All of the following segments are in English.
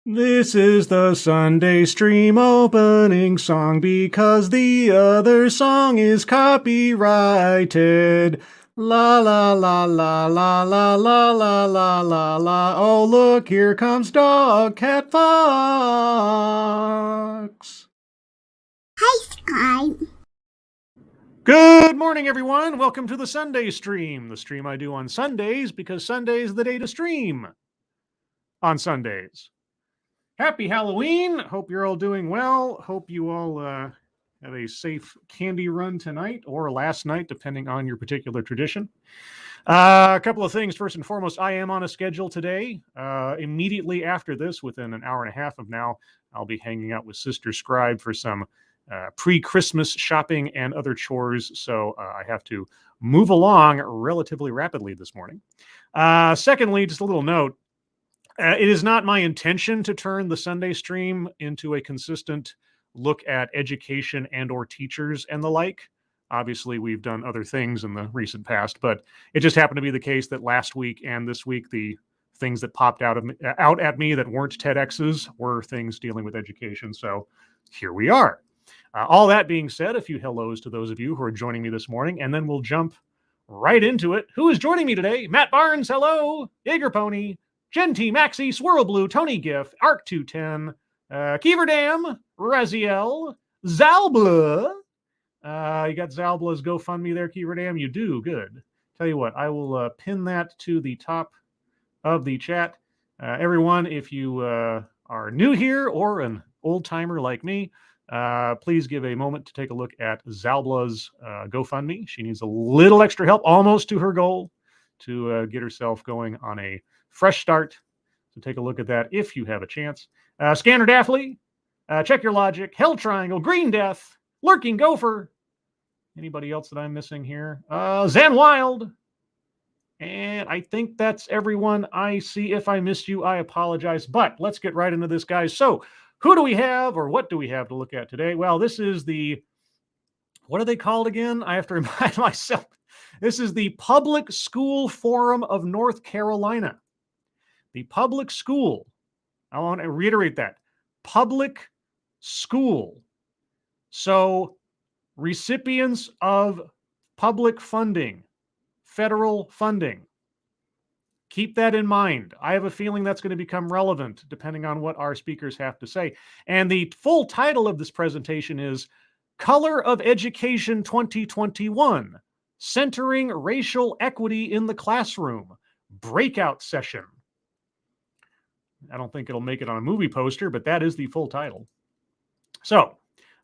This is the Sunday stream opening song because the other song is copyrighted. La la la la la la la la la la la. Oh, look, here comes Dog Cat Fox. Hi, Sky. Good morning, everyone. Welcome to the Sunday stream, the stream I do on Sundays because Sunday is the day to stream on Sundays. Happy Halloween. Hope you're all doing well. Hope you all have a safe candy run tonight or last night, depending on your particular tradition. A couple of things. First and foremost, I am on a schedule today. Immediately after this, within an hour and a half of now, I'll be hanging out with Sister Scribe for some pre-Christmas shopping and other chores. So I have to move along relatively rapidly this morning. Secondly, just a little note. It is not my intention to turn the Sunday stream into a consistent look at education and or teachers and the like. Obviously, we've done other things in the recent past, but it just happened to be the case that last week and this week, the things that popped out at me that weren't TEDx's were things dealing with education. So here we are. All that being said, a few hellos to those of you who are joining me this morning, and then we'll jump right into it. Who is joining me today? Matt Barnes, hello. Jaeger Pony. Jen T, Maxie, Swirl Blue, Tony Giff, Arc 210, Kiever Dam, Raziel, Zalbla. You got Zalbla's GoFundMe there, Kiever Dam? You do, good. Tell you what, I will pin that to the top of the chat. Everyone, if you are new here or an old timer like me, please give a moment to take a look at Zalbla's GoFundMe. She needs a little extra help, almost to her goal, to get herself going on a fresh start. So take a look at that if you have a chance. Scanner Daffley, Check Your Logic, Hell Triangle, Green Death, Lurking Gopher. Anybody else that I'm missing here? Zan Wild. And I think that's everyone I see. If I missed you, I apologize. But let's get right into this, guys. So who do we have or what do we have to look at today? Well, this is the, what are they called again? I have to remind myself. This is the Public School Forum of North Carolina. The public school, I want to reiterate that, public school. So recipients of public funding, federal funding. Keep that in mind. I have a feeling that's going to become relevant depending on what our speakers have to say. And the full title of this presentation is Color of Education 2021, Centering Racial Equity in the Classroom, Breakout Session. I don't think it'll make it on a movie poster, but that is the full title. So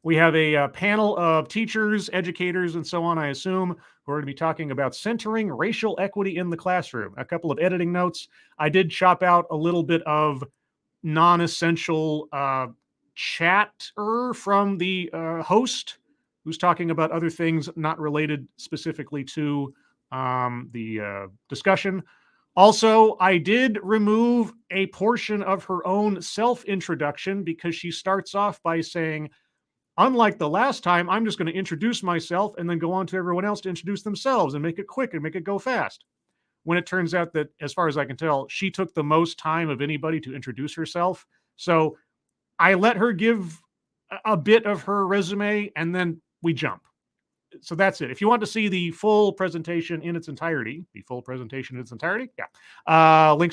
we have a panel of teachers, educators, and so on, I assume, who are going to be talking about centering racial equity in the classroom. A couple of editing notes. I did chop out a little bit of non-essential chatter from the host, who's talking about other things not related specifically to the discussion. Also, I did remove a portion of her own self-introduction because she starts off by saying, unlike the last time, I'm just going to introduce myself and then go on to everyone else to introduce themselves and make it quick and make it go fast. When it turns out that, as far as I can tell, she took the most time of anybody to introduce herself. So I let her give a bit of her resume and then we jump. So that's it. If you want to see the full presentation in its entirety, links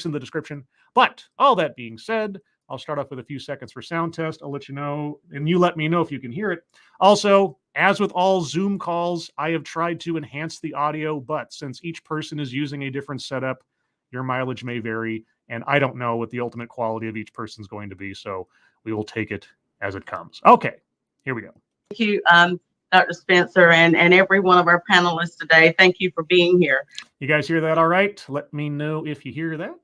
in the description. But all that being said, I'll start off with a few seconds for sound test. I'll let you know, and you let me know if you can hear it. Also, as with all Zoom calls, I have tried to enhance the audio, but since each person is using a different setup, your mileage may vary, and I don't know what the ultimate quality of each person is going to be, so we will take it as it comes. Okay, here we go. Thank you, Dr. Spencer, and every one of our panelists today. Thank you for being here. You guys hear that all right? Let me know if you hear that.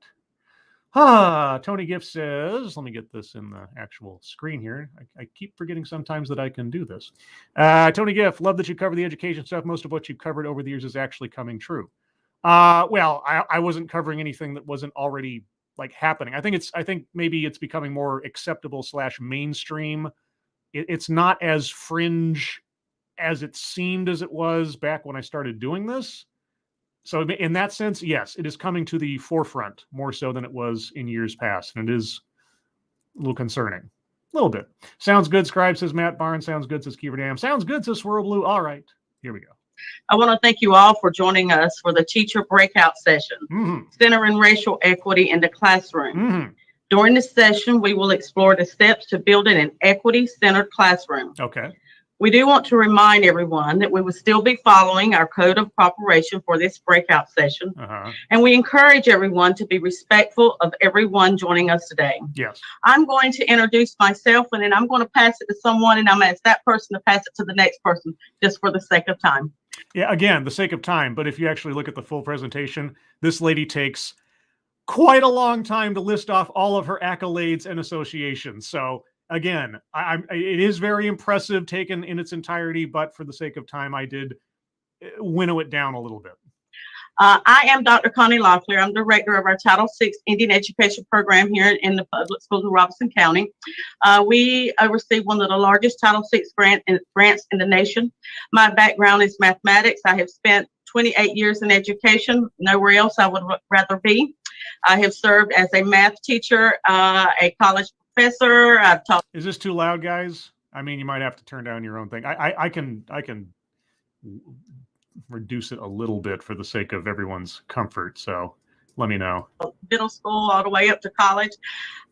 Tony Gift says, let me get this in the actual screen here. I keep forgetting sometimes that I can do this. Tony Gift, love that you cover the education stuff. Most of what you've covered over the years is actually coming true. Well, I wasn't covering anything that wasn't already like happening. I think maybe it's becoming more acceptable / mainstream. It's not as fringe as it seemed as it was back when I started doing this. So in that sense, yes, it is coming to the forefront more so than it was in years past. And it is a little concerning. A little bit. Sounds good, Scribe, says Matt Barnes. Sounds good, says Kiefer Dam. Sounds good, says Swirl Blue. All right, here we go. I want to thank you all for joining us for the teacher breakout session, Centering Racial Equity in the Classroom. During this session, we will explore the steps to building an equity-centered classroom. Okay. We do want to remind everyone that we will still be following our code of cooperation for this breakout session. And we encourage everyone to be respectful of everyone joining us today. Yes. I'm going to introduce myself, and then I'm going to pass it to someone, and I'm going to ask that person to pass it to the next person, just for the sake of time. Yeah, again, the sake of time. But if you actually look at the full presentation, this lady takes quite a long time to list off all of her accolades and associations. So again, it is very impressive taken in its entirety, but for the sake of time, I did winnow it down a little bit. I am Dr. Connie Locklear. I'm director of our Title VI Indian Education Program here in the public schools of Robeson County. We oversee one of the largest Title VI grants in the nation. My background is mathematics. I have spent 28 years in education. Nowhere else I would rather be. I have served as a math teacher, a college professor. I've taught. Is this too loud, guys? I mean, you might have to turn down your own thing. I can reduce it a little bit for the sake of everyone's comfort. So let me know. Middle school all the way up to college.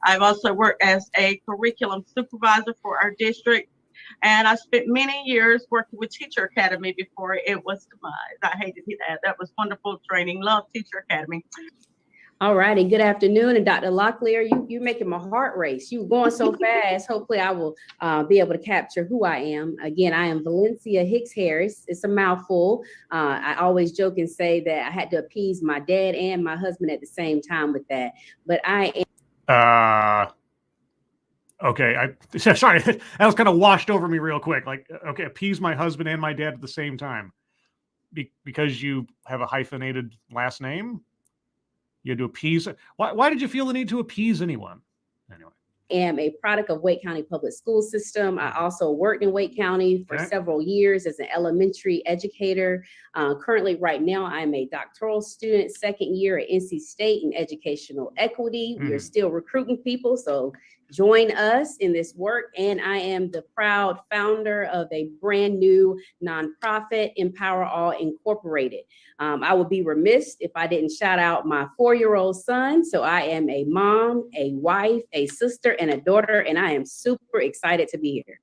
I've also worked as a curriculum supervisor for our district. And I spent many years working with Teacher Academy before it was demised. I hated that. That was wonderful training. Love Teacher Academy. All righty. Good afternoon. And Dr. Locklear, you're making my heart race. You're going so fast. Hopefully I will be able to capture who I am. Again, I am Valencia Hicks Harris. It's a mouthful. I always joke and say that I had to appease my dad and my husband at the same time with that. But I am. Okay. Sorry, that was kind of washed over me real quick. Like, okay, appease my husband and my dad at the same time. Because you have a hyphenated last name? You had to appease. Why did you feel the need to appease anyone? Anyway. Am a product of Wake County Public School System. I also worked in Wake County for several years as an elementary educator. Currently, right now, I'm a doctoral student, second year at NC State in educational equity. We are still recruiting people, so join us in this work. And I am the proud founder of a brand new nonprofit, Empower All Incorporated. I would be remiss if I didn't shout out my 4-year-old son. So I am a mom, a wife, a sister, and a daughter, and I am super excited to be here.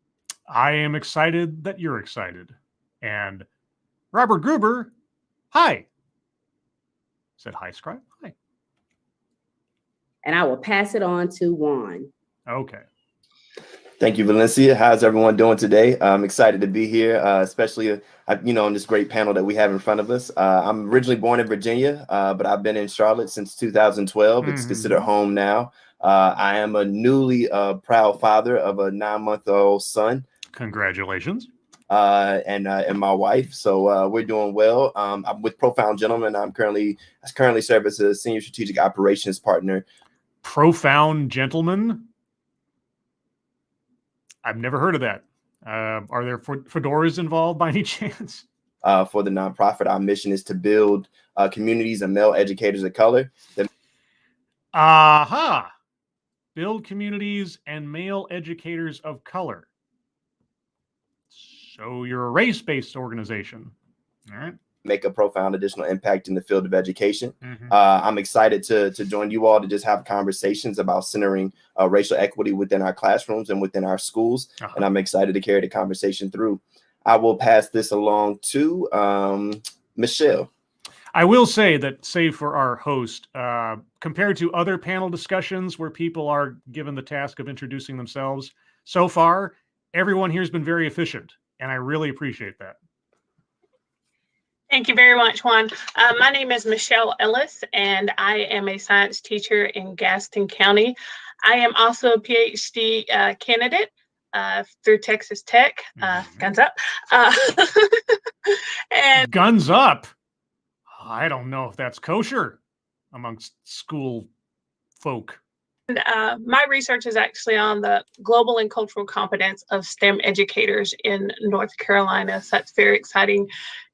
I am excited that you're excited. And Robert Gruber, hi. Said hi, Scribe. Hi. And I will pass it on to Juan. Okay. Thank you, Valencia. How's everyone doing today? I'm excited to be here, especially, on this great panel that we have in front of us. I'm originally born in Virginia, but I've been in Charlotte since 2012. It's considered home now. I am a newly proud father of a 9-month-old son. Congratulations. And my wife. So we're doing well. I'm with Profound Gentlemen. I currently serve as a senior strategic operations partner. Profound Gentlemen? I've never heard of that. Are there fedoras involved by any chance? For the nonprofit, our mission is to build communities of male educators of color. Aha! Build communities and male educators of color. So you're a race-based organization. All right. Make a profound additional impact in the field of education. I'm excited to join you all to just have conversations about centering racial equity within our classrooms and within our schools. And I'm excited to carry the conversation through. I will pass this along to Michelle. I will say that, save for our host, compared to other panel discussions where people are given the task of introducing themselves, so far, everyone here has been very efficient, and I really appreciate that. Thank you very much, Juan. My name is Michelle Ellis, and I am a science teacher in Gaston County. I am also a PhD candidate through Texas Tech. Guns up. And guns up? I don't know if that's kosher amongst school folk. And, my research is actually on the global and cultural competence of STEM educators in North Carolina. So that's very exciting.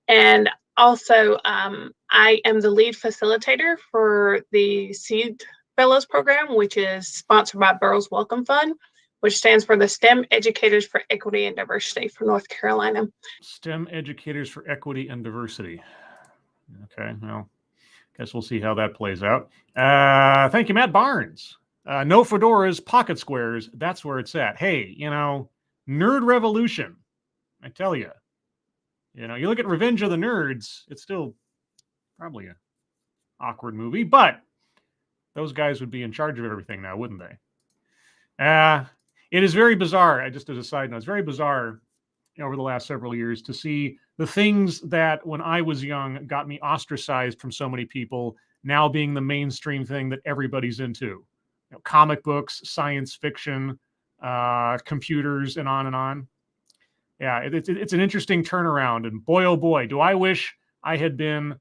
And also, I am the lead facilitator for the SEED Fellows Program, which is sponsored by Burroughs Welcome Fund, which stands for the STEM Educators for Equity and Diversity for North Carolina. STEM Educators for Equity and Diversity. Okay, well, guess we'll see how that plays out. Thank you, Matt Barnes. No fedoras, pocket squares. That's where it's at. Hey, Nerd Revolution. I tell you, you look at Revenge of the Nerds. It's still probably an awkward movie, but those guys would be in charge of everything now, wouldn't they? It is very bizarre. Just as a side note, it's very bizarre over the last several years to see the things that when I was young got me ostracized from so many people now being the mainstream thing that everybody's into. Comic books, science fiction, computers, and on and on. Yeah, it's an interesting turnaround. And boy, oh boy, do I wish I had been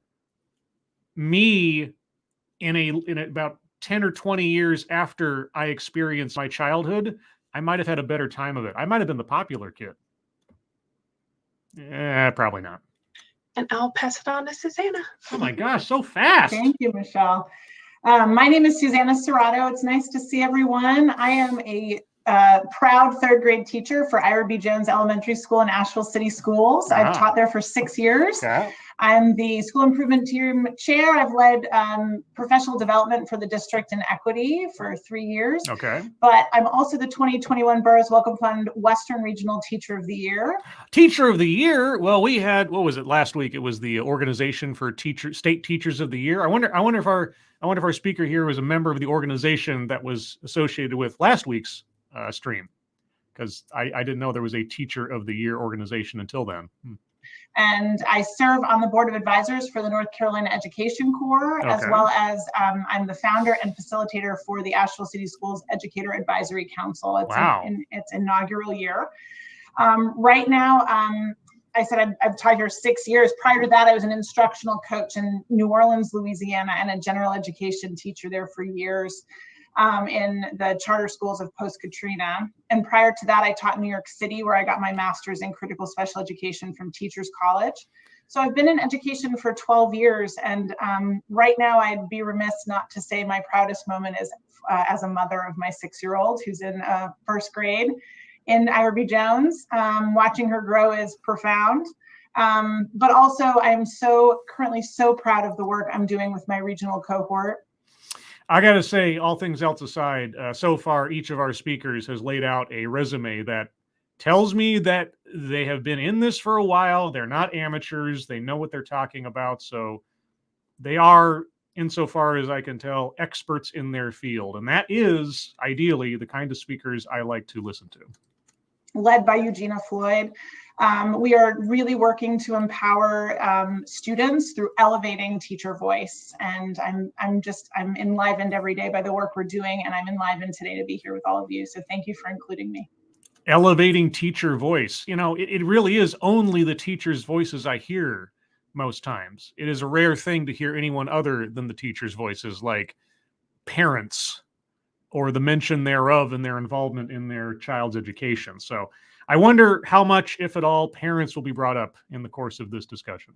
me in about 10 or 20 years after I experienced my childhood. I might have had a better time of it. I might have been the popular kid. Probably not. And I'll pass it on to Susanna. Oh my gosh, so fast. Thank you, Michelle. My name is Susanna Serrato. It's nice to see everyone. I am a proud third grade teacher for Ira B. Jones Elementary School in Asheville City Schools. I've taught there for 6 years. Yeah. I'm the school improvement team chair. I've led professional development for the district in equity for 3 years. Okay. But I'm also the 2021 Burroughs Welcome Fund Western Regional Teacher of the Year. Teacher of the Year. Well, we had, what was it last week? It was the organization for state teachers of the year. I wonder if our speaker here was a member of the organization that was associated with last week's stream, because I didn't know there was a Teacher of the Year organization until then. And I serve on the board of advisors for the North Carolina Education Corps, as well as I'm the founder and facilitator for the Asheville City Schools Educator Advisory Council. It's its inaugural year. Right now, I said I've taught here 6 years. Prior to that, I was an instructional coach in New Orleans, Louisiana, and a general education teacher there for years. In the charter schools of post-Katrina. And prior to that, I taught in New York City, where I got my master's in critical special education from Teachers College. So I've been in education for 12 years. And right now, I'd be remiss not to say my proudest moment is as a mother of my 6-year-old who's in first grade in Ira B. Jones. Watching her grow is profound. But also, I'm currently so proud of the work I'm doing with my regional cohort. I got to say, all things else aside, so far, each of our speakers has laid out a resume that tells me that they have been in this for a while. They're not amateurs. They know what they're talking about. So they are, insofar as I can tell, experts in their field. And that is, ideally, the kind of speakers I like to listen to. Led by Eugenia Floyd. We are really working to empower students through elevating teacher voice. And I'm enlivened every day by the work we're doing, and I'm enlivened today to be here with all of you. So thank you for including me. Elevating teacher voice. It really is only the teacher's voices I hear most times. It is a rare thing to hear anyone other than the teacher's voices, like parents, or the mention thereof and their involvement in their child's education. So I wonder how much, if at all, parents will be brought up in the course of this discussion.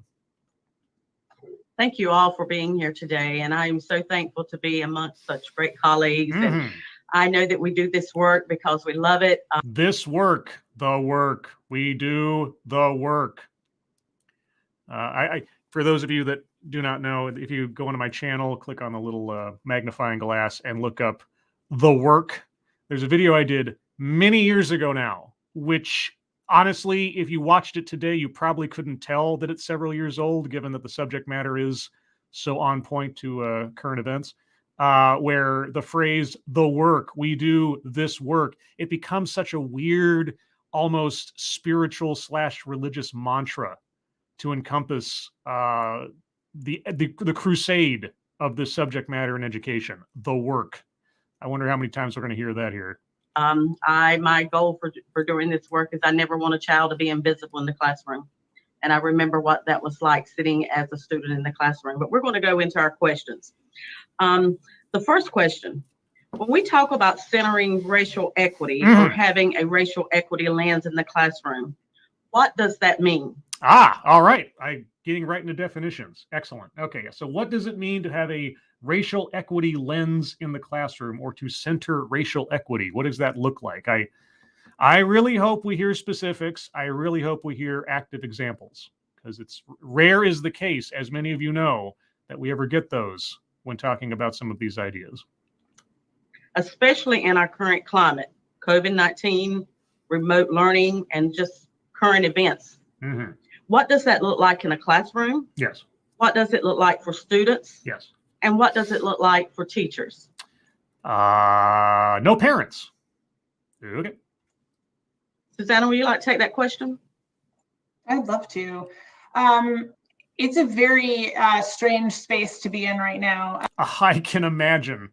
Thank you all for being here today. And I'm so thankful to be amongst such great colleagues. Mm-hmm. And I know that we do this work because we love it. This work, the work, we do the work. For those of you that do not know, if you go into my channel, click on the little magnifying glass and look up the work. There's a video I did many years ago now, which honestly, if you watched it today, you probably couldn't tell that it's several years old, given that the subject matter is so on point to current events, where the phrase, the work, we do this work, it becomes such a weird, almost spiritual / religious mantra to encompass the crusade of this subject matter in education, the work. I wonder how many times we're going to hear that here. My goal for doing this work is I never want a child to be invisible in the classroom. And I remember what that was like sitting as a student in the classroom. But we're going to go into our questions. The first question, when we talk about centering racial equity or having a racial equity lens in the classroom, what does that mean? All right. I getting right into definitions. Excellent. Okay, so what does it mean to have a racial equity lens in the classroom, or to center racial equity? What does that look like? I really hope we hear specifics. I really hope we hear active examples, because it's rare is the case, as many of you know, that we ever get those when talking about some of these ideas. Especially in our current climate, COVID-19, remote learning, and just current events. Mm-hmm. What does that look like in a classroom? Yes. What does it look like for students? Yes. And what does it look like for teachers? No parents. Okay. Susanna, would you like to take that question? I'd love to. It's a very strange space to be in right now. I can imagine.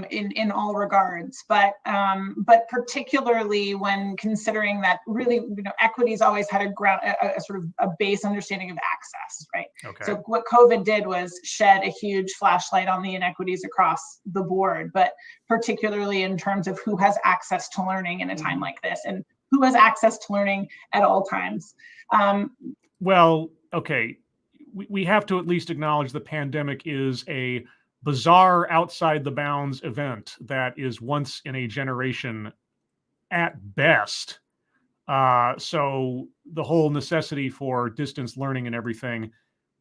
In all regards, but particularly when considering that really, equity's always had a sort of a base understanding of access, right? Okay. So what COVID did was shed a huge flashlight on the inequities across the board, but particularly in terms of who has access to learning in a time like this, and who has access to learning at all times. Well, okay, we have to at least acknowledge the pandemic is a bizarre, outside the bounds event that is once in a generation at best. So the whole necessity for distance learning and everything,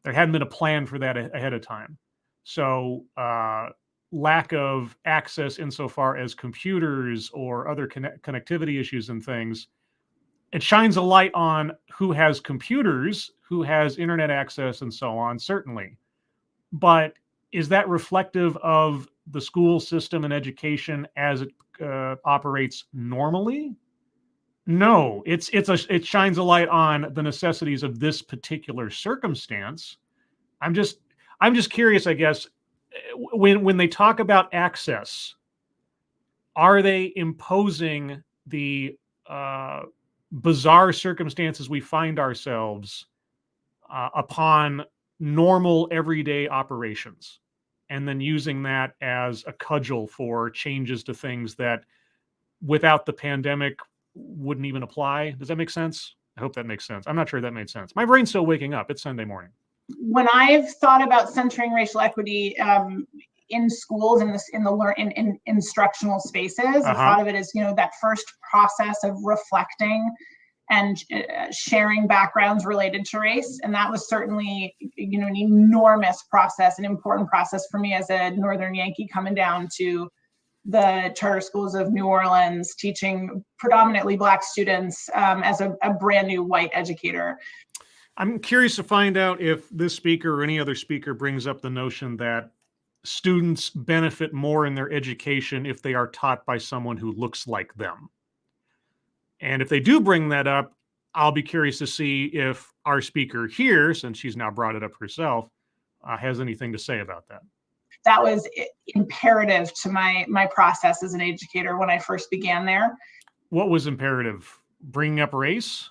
there hadn't been a plan for that ahead of time. So lack of access insofar as computers or other connectivity issues and things, it shines a light on who has computers, who has internet access, and so on, certainly. But is that reflective of the school system and education as it operates normally? No, it shines a light on the necessities of this particular circumstance. I'm just curious, I guess, when they talk about access, are they imposing the bizarre circumstances we find ourselves upon normal everyday operations, and then using that as a cudgel for changes to things that without the pandemic wouldn't even apply? Does that make sense? I hope that makes sense. I'm not sure that made sense. My brain's still waking up. It's Sunday morning. When I've thought about centering racial equity in schools, in instructional spaces, I've thought of it as, that first process of reflecting and sharing backgrounds related to race. And that was certainly, an enormous process, an important process for me as a Northern Yankee coming down to the charter schools of New Orleans, teaching predominantly Black students as a brand new white educator. I'm curious to find out if this speaker or any other speaker brings up the notion that students benefit more in their education if they are taught by someone who looks like them. And if they do bring that up, I'll be curious to see if our speaker here, since she's now brought it up herself, has anything to say about that. That was imperative to my process as an educator when I first began there. What was imperative? Bringing up race?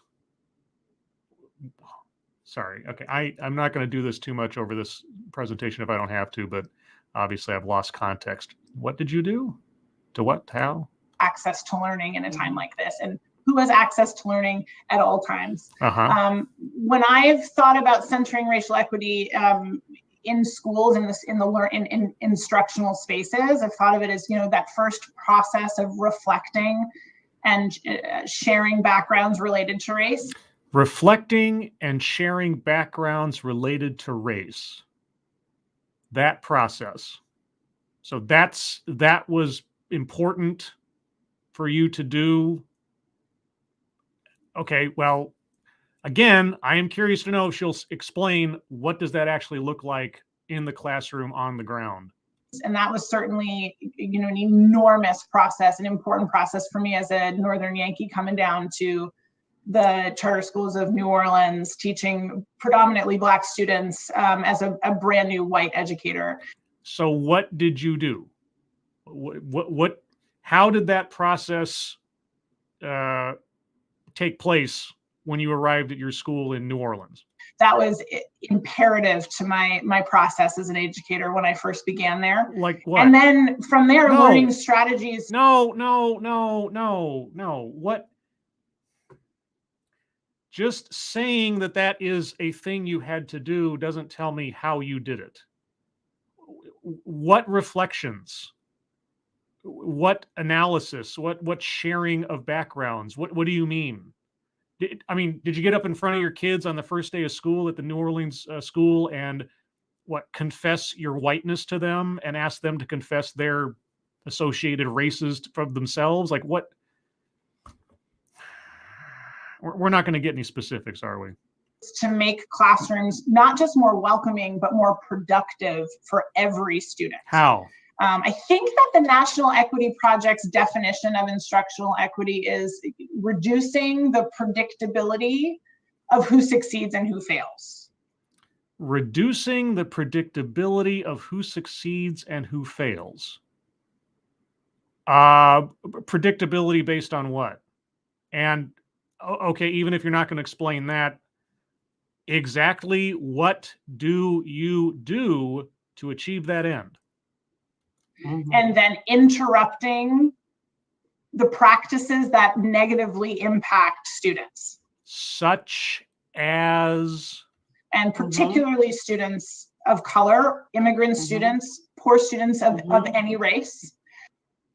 Sorry. Okay. I'm not going to do this too much over this presentation if I don't have to, but obviously I've lost context. What did you do? To what? How? Access to learning in a time like this, and who has access to learning at all times. When I've thought about centering racial equity in schools, in instructional spaces, I've thought of it as, that first process of reflecting and sharing backgrounds related to race. Reflecting and sharing backgrounds related to race. That process. So that was important for you to do. Okay, well, again, I am curious to know if she'll explain what does that actually look like in the classroom on the ground. And that was certainly, an enormous process, an important process for me as a Northern Yankee coming down to the charter schools of New Orleans, teaching predominantly Black students as a brand new white educator. So what did you do? How did that process take place when you arrived at your school in New Orleans? That was imperative to my process as an educator when I first began there. Like what? And then from there, learning strategies. No. What? Just saying that that is a thing you had to do doesn't tell me how you did it. What reflections? What analysis? What sharing of backgrounds? What do you mean? Did you get up in front of your kids on the first day of school at the New Orleans school and confess your whiteness to them and ask them to confess their associated races from themselves? Like what? We're not going to get any specifics, are we? To make classrooms not just more welcoming, but more productive for every student. How? I think that the National Equity Project's definition of instructional equity is reducing the predictability of who succeeds and who fails. Reducing the predictability of who succeeds and who fails. Predictability based on what? And okay, even if you're not going to explain that, exactly what do you do to achieve that end? And then interrupting the practices that negatively impact students. Such as? And particularly students of color, immigrant students, poor students of any race.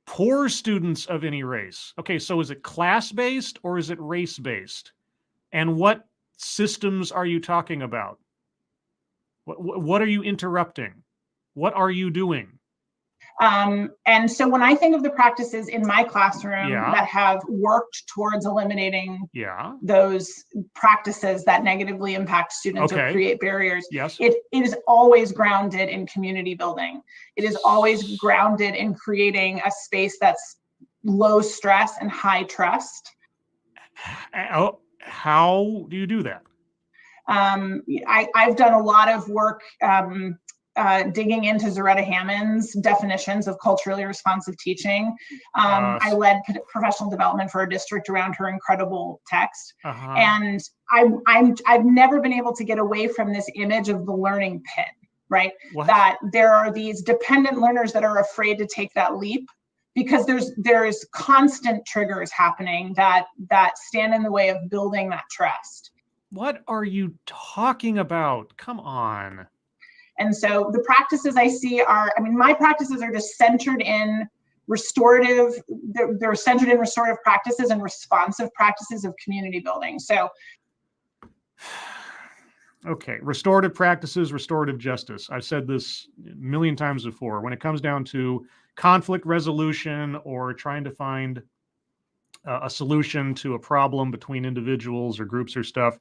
Poor students of any race. Okay, so is it class-based or is it race-based? And what systems are you talking about? What are you interrupting? What are you doing? And so when I think of the practices in my classroom that have worked towards eliminating those practices that negatively impact students or create barriers, it is always grounded in community building. It is always grounded in creating a space that's low stress and high trust. How do you do that? I've done a lot of work digging into Zaretta Hammond's definitions of culturally responsive teaching. I led professional development for a district around her incredible text. And I've never been able to get away from this image of the learning pit, right? That there are these dependent learners that are afraid to take that leap because there's constant triggers happening that stand in the way of building that trust. What are you talking about? Come on. And so the practices I see my practices are just centered in restorative, they're centered in restorative practices and responsive practices of community building. So. Okay, restorative practices, restorative justice. I've said this a million times before. When it comes down to conflict resolution or trying to find a solution to a problem between individuals or groups or stuff,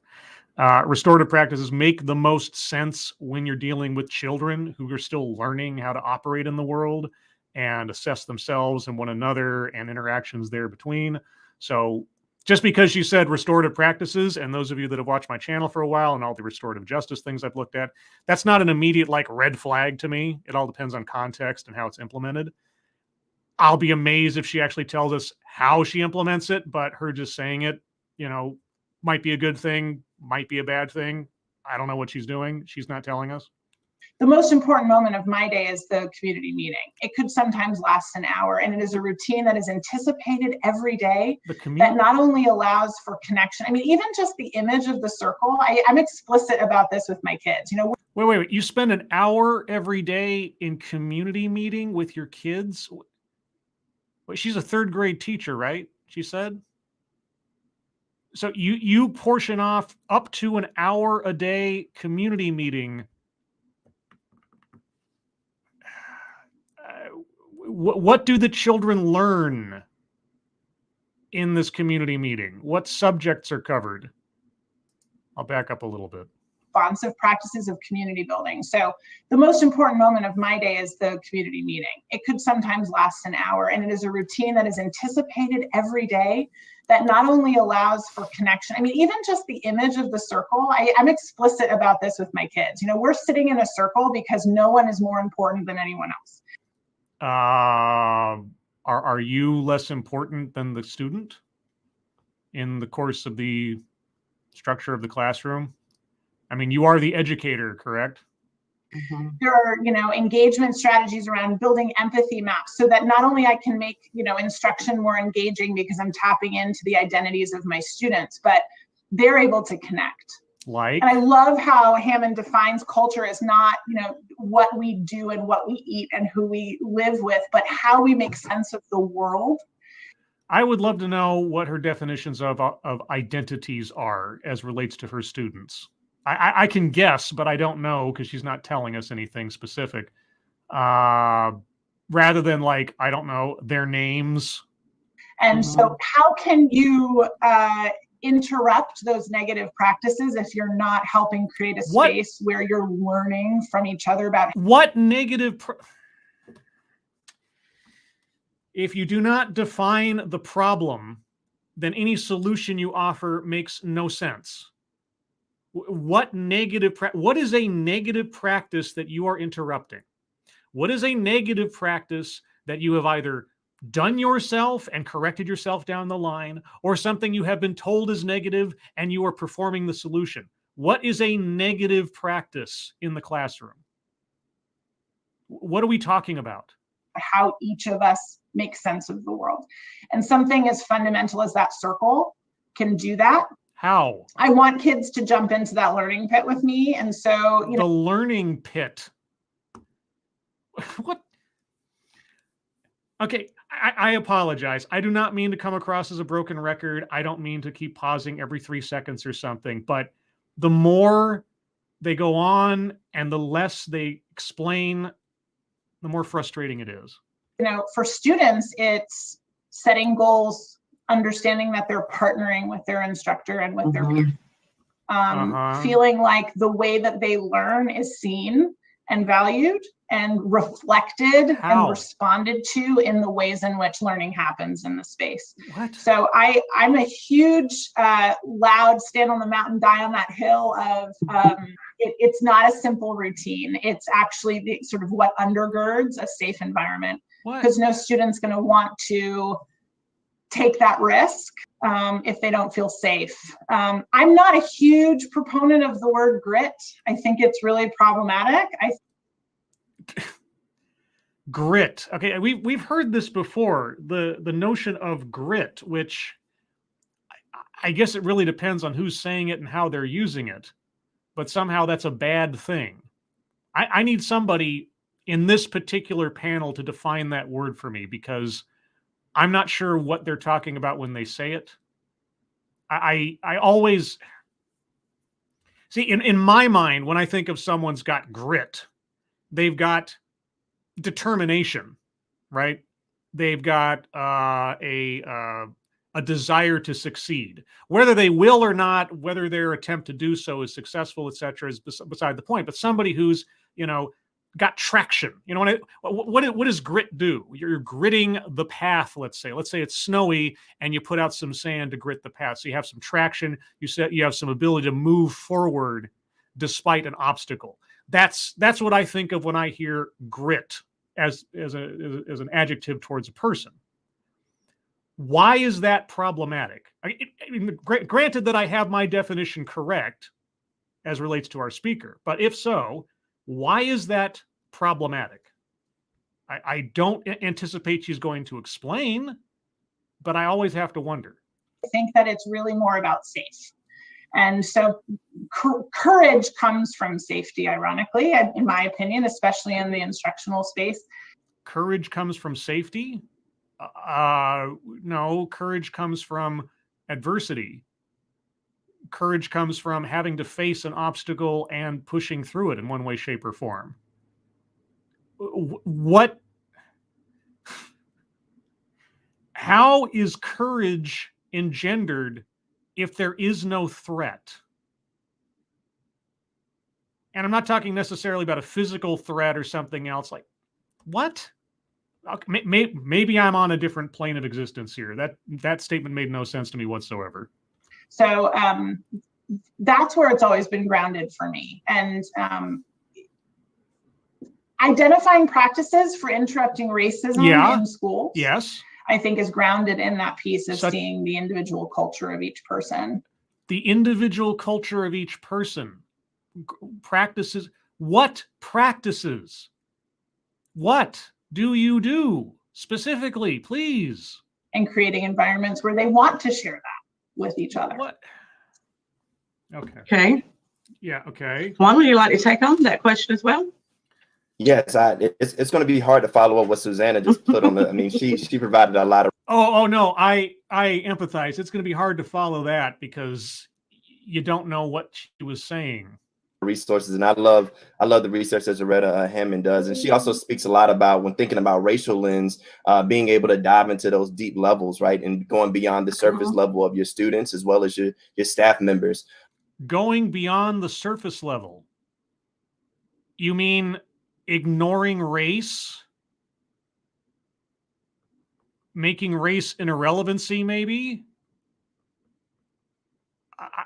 restorative practices make the most sense when you're dealing with children who are still learning how to operate in the world and assess themselves and one another and interactions there between. So just because you said restorative practices, and those of you that have watched my channel for a while and all the restorative justice things I've looked at, that's not an immediate red flag to me. It all depends on context and how it's implemented. I'll be amazed if she actually tells us how she implements it, but her just saying it, might be a good thing, might be a bad thing. I don't know what she's doing. She's not telling us. The most important moment of my day is the community meeting. It could sometimes last an hour, and it is a routine that is anticipated every day that not only allows for connection. Even just the image of the circle, I'm explicit about this with my kids. Wait. You spend an hour every day in community meeting with your kids? Wait, she's a third grade teacher, right? She said. So you portion off up to an hour a day community meeting. What do the children learn in this community meeting? What subjects are covered? I'll back up a little bit. Responsive practices of community building. So the most important moment of my day is the community meeting. It could sometimes last an hour, and it is a routine that is anticipated every day that not only allows for connection. Even just the image of the circle, I'm explicit about this with my kids. We're sitting in a circle because no one is more important than anyone else. Are you less important than the student in the course of the structure of the classroom? You are the educator, correct? There are, engagement strategies around building empathy maps so that not only I can make, instruction more engaging because I'm tapping into the identities of my students, but they're able to connect. Like, and I love how Hammond defines culture as not, what we do and what we eat and who we live with, but how we make sense of the world. I would love to know what her definitions of identities are as relates to her students. I can guess, but I don't know because she's not telling us anything specific. Rather than like, I don't know, their names. And so how can you interrupt those negative practices if you're not helping create a space where you're learning from each other about what negative if you do not define the problem, then any solution you offer makes no sense. What is a negative practice that you are interrupting? What is a negative practice that you have either done yourself and corrected yourself down the line, or something you have been told is negative and you are performing the solution? What is a negative practice in the classroom? What are we talking about? How each of us make sense of the world. And something as fundamental as that circle can do that. How? I want kids to jump into that learning pit with me. And so, the learning pit. What? Okay, I apologize. I do not mean to come across as a broken record. I don't mean to keep pausing every 3 seconds or something, but the more they go on and the less they explain, the more frustrating it is. For students, it's setting goals, understanding that they're partnering with their instructor and with their feeling like the way that they learn is seen and valued and reflected and responded to in the ways in which learning happens in the space. So I'm a huge, loud, stand on the mountain, die on that hill of it's not a simple routine. It's actually sort of what undergirds a safe environment. Because no student's going to want to take that risk if they don't feel safe. I'm not a huge proponent of the word grit. I think it's really problematic. Grit. Okay, we've heard this before. The notion of grit, which I guess it really depends on who's saying it and how they're using it. But somehow that's a bad thing. I need somebody in this particular panel to define that word for me, because I'm not sure what they're talking about when they say it. I always see in my mind, when I think of someone's got grit, they've got determination, right? They've got a desire to succeed. Whether they will or not, whether their attempt to do so is successful, etc., is beside the point. But somebody who's, got traction. What does grit do? You're gritting the path, let's say. Let's say it's snowy and you put out some sand to grit the path. So you have some traction, you have some ability to move forward despite an obstacle. That's what I think of when I hear grit as an adjective towards a person. Why is that problematic? Granted that I have my definition correct as relates to our speaker, but if so, why is that problematic? I don't anticipate she's going to explain, but I always have to wonder. I think that it's really more about safe. And so courage comes from safety, ironically, in my opinion, especially in the instructional space. Courage comes from safety? No, courage comes from adversity. Courage comes from having to face an obstacle and pushing through it in one way, shape, or form. How is courage engendered if there is no threat? And I'm not talking necessarily about a physical threat or something else. Like, what? Okay, maybe I'm on a different plane of existence here. That statement made no sense to me whatsoever. So that's where it's always been grounded for me. And identifying practices for interrupting racism in schools, I think is grounded in that piece of seeing the individual culture of each person. The individual culture of each person. Practices. What practices? What do you do specifically, please? And creating environments where they want to share that with each other. Okay. Okay. Yeah. Okay. Juan, would you like to take on that question as well? Yes, it's going to be hard to follow up what Susanna just put on the. I mean, she provided a lot of. Oh no, I empathize. It's going to be hard to follow that because you don't know what she was saying. Resources, and I love the research that Zaretta Hammond does, and she also speaks a lot about, when thinking about racial lens, being able to dive into those deep levels, right, and going beyond the surface level of your students as well as your staff members. Going beyond the surface level. You mean ignoring race? Making race an irrelevancy, maybe?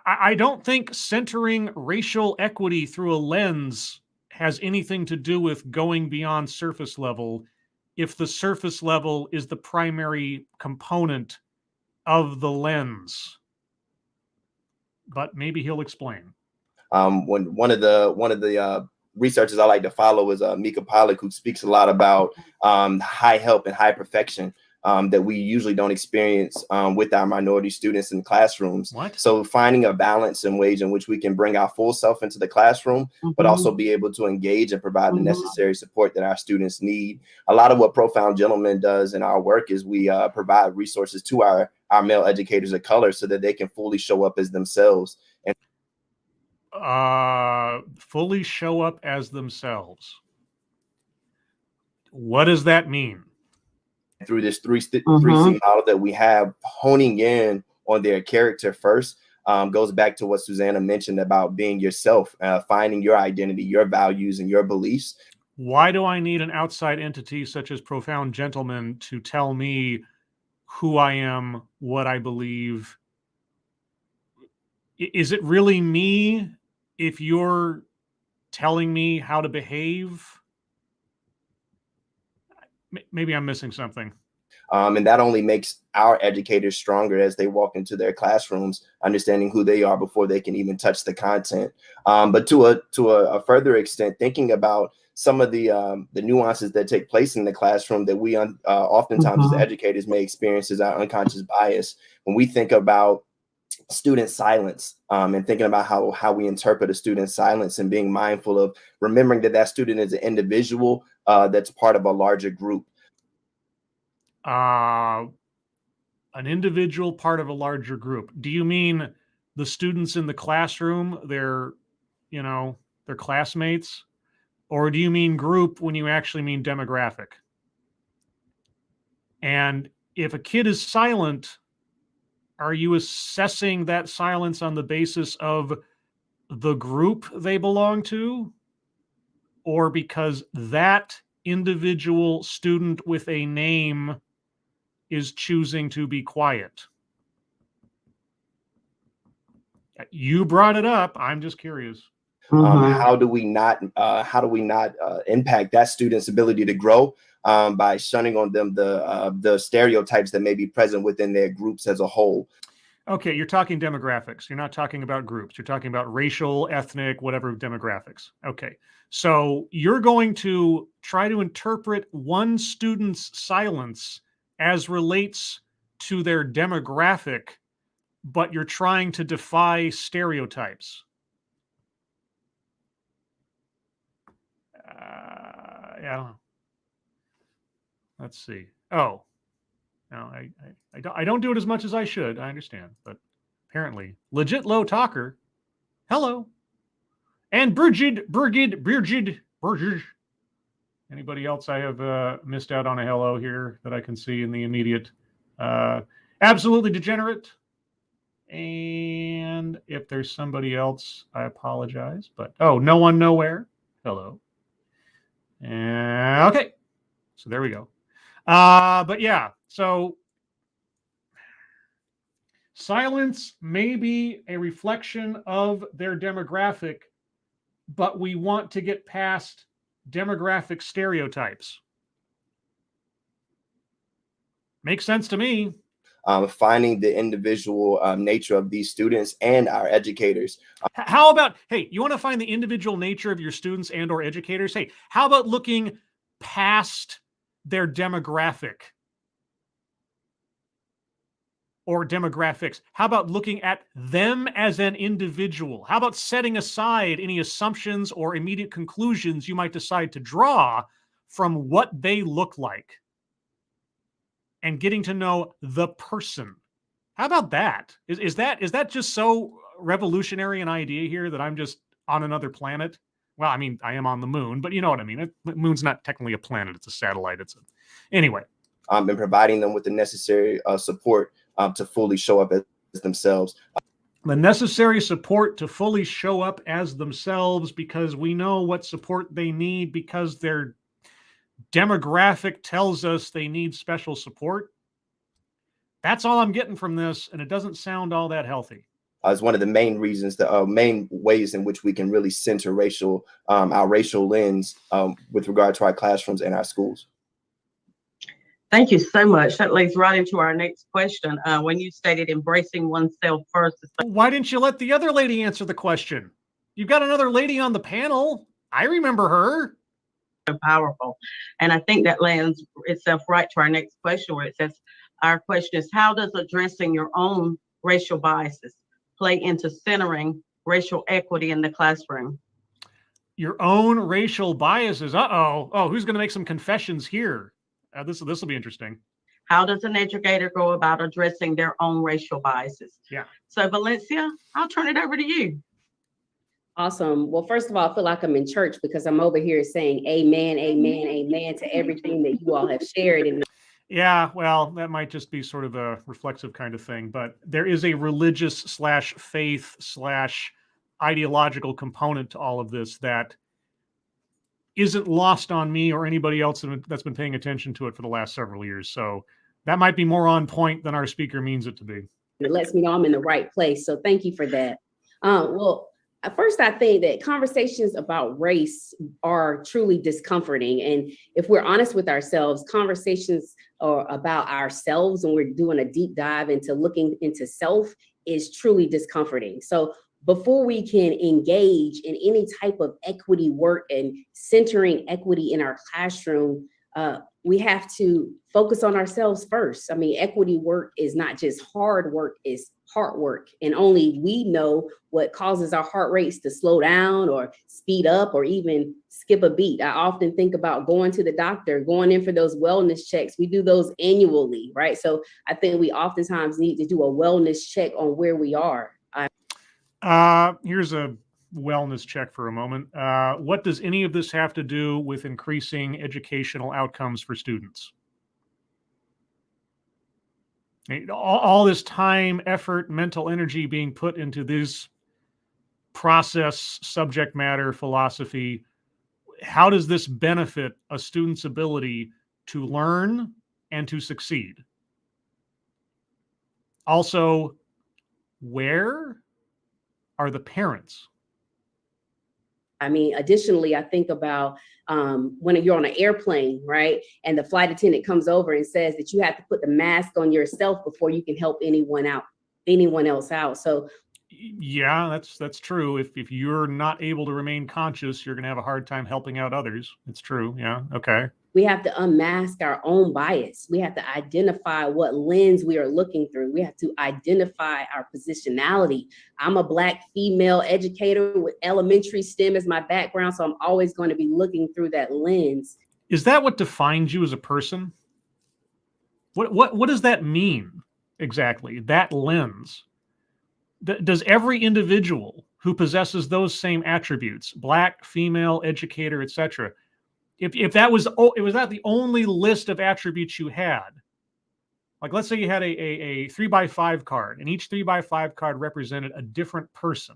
I don't think centering racial equity through a lens has anything to do with going beyond surface level if the surface level is the primary component of the lens. But maybe he'll explain. When one of the researchers I like to follow is Mika Pollack, who speaks a lot about high help and high perfection that we usually don't experience with our minority students in classrooms. What? So finding a balance in ways in which we can bring our full self into the classroom, but also be able to engage and provide the necessary support that our students need. A lot of what Profound Gentleman does in our work is we provide resources to our male educators of color so that they can fully show up as themselves. And fully show up as themselves. What does that mean? Through this 3C model that we have, honing in on their character first, goes back to what Susanna mentioned about being yourself, finding your identity, your values, and your beliefs. Why do I need an outside entity such as Profound Gentleman to tell me who I am, what I believe? Is it really me if you're telling me how to behave? Maybe I'm missing something. And that only makes our educators stronger as they walk into their classrooms, understanding who they are before they can even touch the content. But to a further extent, thinking about some of the nuances that take place in the classroom that we oftentimes as educators may experience as our unconscious bias. When we think about student silence and thinking about how we interpret a student's silence and being mindful of remembering that student is an individual that's part of a larger group. An individual part of a larger group. Do you mean the students in the classroom, their classmates? Or do you mean group when you actually mean demographic? And if a kid is silent, are you assessing that silence on the basis of the group they belong to? Or because that individual student with a name is choosing to be quiet? You brought it up. I'm just curious. How do we not impact that student's ability to grow by shunning on them the stereotypes that may be present within their groups as a whole? Okay, you're talking demographics. You're not talking about groups. You're talking about racial, ethnic, whatever demographics. Okay, so you're going to try to interpret one student's silence as relates to their demographic, but you're trying to defy stereotypes. I don't know. Let's see. Oh, no, I don't do it as much as I should. I understand, but apparently, legit low talker. Hello, and Birgid. Anybody else I have missed out on a hello here that I can see in the immediate? Absolutely degenerate. And if there's somebody else, I apologize. But no one, nowhere. Hello. Okay, so there we go. But yeah, so silence may be a reflection of their demographic, but we want to get past demographic stereotypes. Makes sense to me. Finding the individual nature of these students and our educators. How about, hey, you want to find the individual nature of your students and or educators? Hey, how about looking past their demographic? or demographics? How about looking at them as an individual? How about setting aside any assumptions or immediate conclusions you might decide to draw from what they look like and getting to know the person? How about that? Is that just so revolutionary an idea here that I'm just on another planet? Well, I mean, I am on the moon, but you know what I mean. The moon's not technically a planet; it's a satellite. Anyway. And providing them with the necessary support to fully show up as themselves. The necessary support to fully show up as themselves, because we know what support they need because their demographic tells us they need special support. That's all I'm getting from this, and it doesn't sound all that healthy. Is one of the main reasons, the main ways in which we can really center our racial lens with regard to our classrooms and our schools. Thank you so much. That leads right into our next question. When you stated embracing oneself first. Why didn't you let the other lady answer the question? You've got another lady on the panel. I remember her. So powerful. And I think that lands itself right to our next question, where it says, our question is, how does addressing your own racial biases play into centering racial equity in the classroom? Your own racial biases. Oh, who's going to make some confessions here? This will be interesting. How does an educator go about addressing their own racial biases? Yeah. So Valencia, I'll turn it over to you. Awesome. Well, first of all, I feel like I'm in church because I'm over here saying amen, amen, amen to everything that you all have shared. And yeah, well, that might just be sort of a reflexive kind of thing, but there is a religious / faith / ideological component to all of this that isn't lost on me or anybody else that's been paying attention to it for the last several years. So that might be more on point than our speaker means it to be. It lets me know I'm in the right place. So thank you for that. Well, at first, I think that conversations about race are truly discomforting. And if we're honest with ourselves, conversations about ourselves when we're doing a deep dive into looking into self is truly discomforting. So before we can engage in any type of equity work and centering equity in our classroom, we have to focus on ourselves first. I mean, equity work is not just hard work, it's heart work. And only we know what causes our heart rates to slow down or speed up or even skip a beat. I often think about going to the doctor, going in for those wellness checks. We do those annually, right? So I think we oftentimes need to do a wellness check on where we are. Here's a wellness check for a moment. What does any of this have to do with increasing educational outcomes for students? All this time, effort, mental energy being put into this process, subject matter, philosophy, how does this benefit a student's ability to learn and to succeed? Also, where are the parents? I mean, additionally, I think about when you're on an airplane, right? And the flight attendant comes over and says that you have to put the mask on yourself before you can help anyone else out. So yeah, that's true. If you're not able to remain conscious, you're going to have a hard time helping out others. It's true. Yeah. Okay. We have to unmask our own bias. We have to identify what lens we are looking through. We have to identify our positionality. I'm a Black female educator with elementary STEM as my background, so I'm always going to be looking through that lens. Is that what defines you as a person? What does that mean exactly, that lens? Does every individual who possesses those same attributes, Black, female, educator, etc., if that was that the only list of attributes you had, like let's say you had a 3x5 card, and each 3x5 card represented a different person,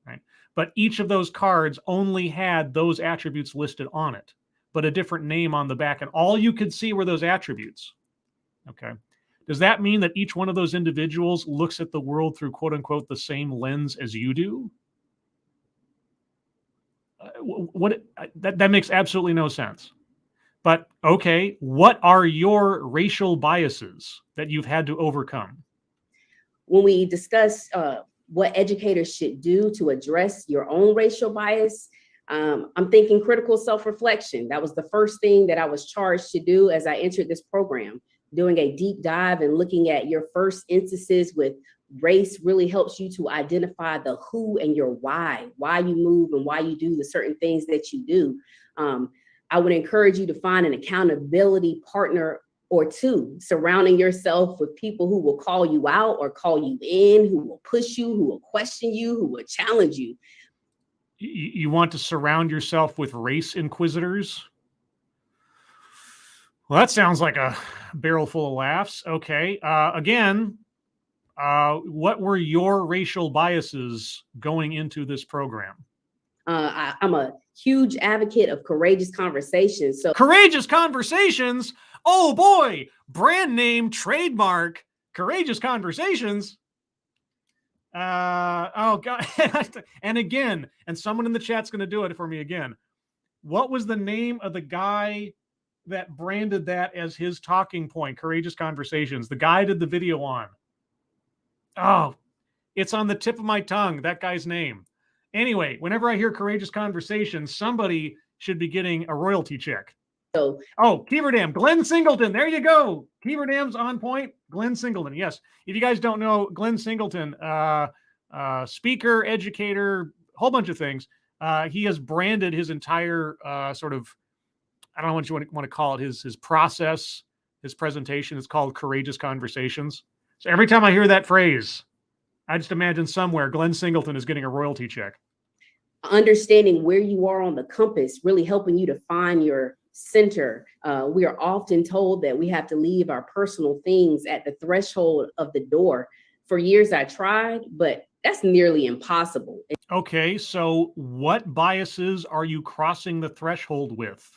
right? But each of those cards only had those attributes listed on it, but a different name on the back, and all you could see were those attributes. Okay. Does that mean that each one of those individuals looks at the world through quote unquote the same lens as you do? That makes absolutely no sense. But okay, what are your racial biases that you've had to overcome? When we discuss what educators should do to address your own racial bias, I'm thinking critical self-reflection. That was the first thing that I was charged to do as I entered this program. doing a deep dive and looking at your first instances with race really helps you to identify the who and your why you move and why you do the certain things that you do. I would encourage you to find an accountability partner or two, surrounding yourself with people who will call you out or call you in, who will push you, who will question you, who will challenge you. You want to surround yourself with race inquisitors? Well, that sounds like a barrel full of laughs. Okay. Again, what were your racial biases going into this program? I'm a huge advocate of courageous conversations. So courageous conversations? Oh boy, brand name, trademark, courageous conversations. Oh God. And again, and someone in the chat's going to do it for me again. What was the name of the guy that branded that as his talking point? Courageous conversations. The guy did the video on. Oh, it's on the tip of my tongue, that guy's name. Anyway, whenever I hear courageous conversations, somebody should be getting a royalty check. Oh, Keever Dam, Glenn Singleton. There you go. Keever Dam's on point. Glenn Singleton. Yes. If you guys don't know, Glenn Singleton, speaker, educator, whole bunch of things. He has branded his entire sort of, I don't know what you want to call it, his process, his presentation. It's called Courageous Conversations. So every time I hear that phrase, I just imagine somewhere Glenn Singleton is getting a royalty check. Understanding where you are on the compass, really helping you to find your center. We are often told that we have to leave our personal things at the threshold of the door. For years I tried, but that's nearly impossible. Okay, so what biases are you crossing the threshold with?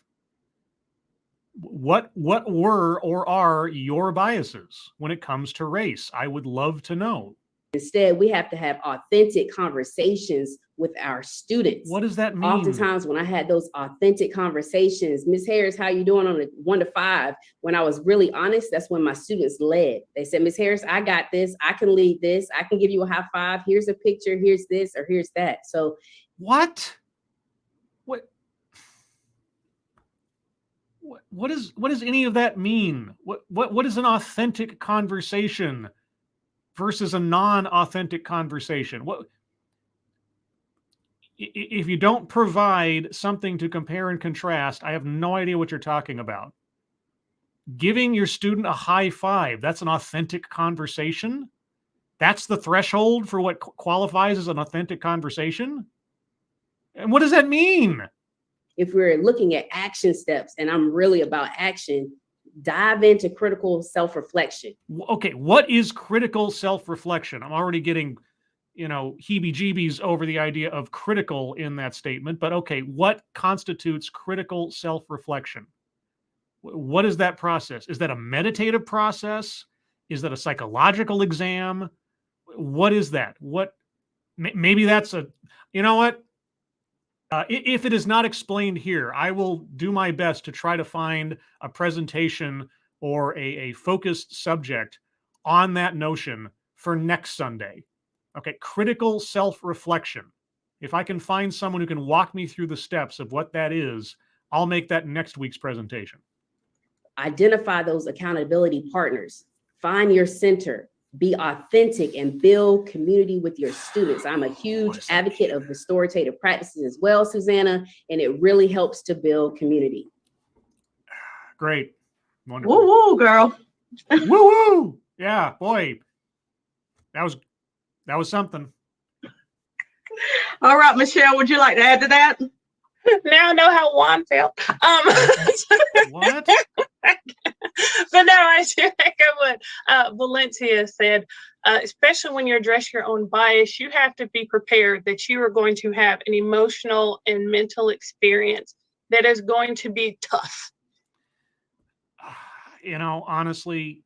What were or are your biases when it comes to race? I would love to know. Instead, we have to have authentic conversations with our students. What does that mean? Oftentimes when I had those authentic conversations, Ms. Harris, how you doing on a 1 to 5? When I was really honest, that's when my students led. They said, Ms. Harris, I got this. I can lead this. I can give you a high five. Here's a picture. Here's this or here's that. So what does any of that mean? What is an authentic conversation versus a non-authentic conversation? What if you don't provide something to compare and contrast? I have no idea what you're talking about. Giving your student a high five, that's an authentic conversation? That's the threshold for what qualifies as an authentic conversation? And what does that mean? If we're looking at action steps, and I'm really about action, dive into critical self-reflection. Okay, what is critical self-reflection? I'm already getting, heebie-jeebies over the idea of critical in that statement, but okay, what constitutes critical self-reflection? What is that process? Is that a meditative process? Is that a psychological exam? What is that? Maybe that's if it is not explained here, I will do my best to try to find a presentation or a focused subject on that notion for next Sunday. Okay, critical self-reflection. If I can find someone who can walk me through the steps of what that is, I'll make that next week's presentation. Identify those accountability partners. Find your center. Be authentic and build community with your students. I'm a huge advocate of restorative practices as well, Susanna, and it really helps to build community. Great. Wonderful. Woo woo, girl. Woo woo. Yeah, boy. That was something. All right, Michelle, would you like to add to that? Now I know how Juan felt. What? But no, I do echo what Valencia said. Especially when you address your own bias, you have to be prepared that you are going to have an emotional and mental experience that is going to be tough. Honestly,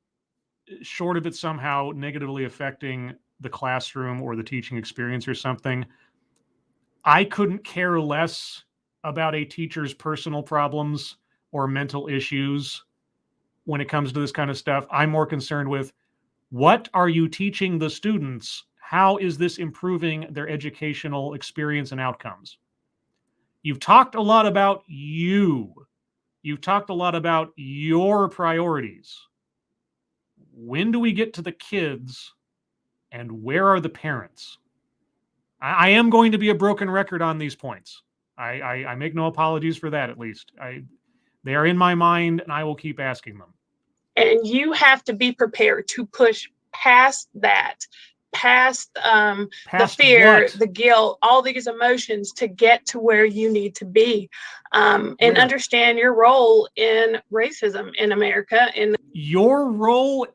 short of it somehow negatively affecting the classroom or the teaching experience or something, I couldn't care less about a teacher's personal problems or mental issues when it comes to this kind of stuff. I'm more concerned with, what are you teaching the students? How is this improving their educational experience and outcomes? You've talked a lot about you. You've talked a lot about your priorities. when do we get to the kids, and where are the parents? I am going to be a broken record on these points. I make no apologies for that, at least. They are in my mind, and I will keep asking them. And you have to be prepared to push past that, past the fear, what? the guilt, all these emotions to get to where you need to be, and understand your role in racism in America. Your role,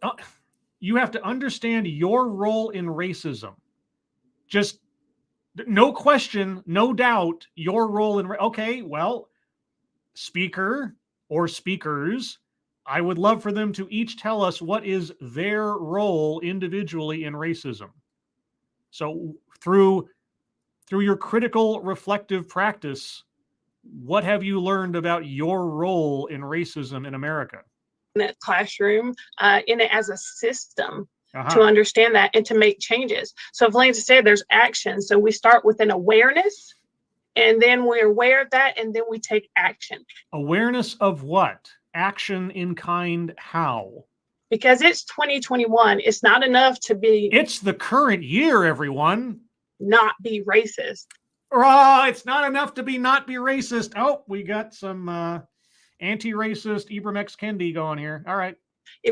you have to understand your role in racism. Just no question, no doubt, your role in, okay, well, speaker or speakers, I would love for them to each tell us what is their role individually in racism. So through your critical reflective practice, what have you learned about your role in racism in America? In that classroom, in it as a system, to understand that and to make changes. So if Lance said there's action, so we start with an awareness, and then we're aware of that, and then we take action. Awareness of what? Action in kind how? Because it's 2021. It's not enough to be. It's the current year, everyone. Not be racist. It's not enough to not be racist. Oh, we got some anti-racist Ibram X. Kendi going here. All right.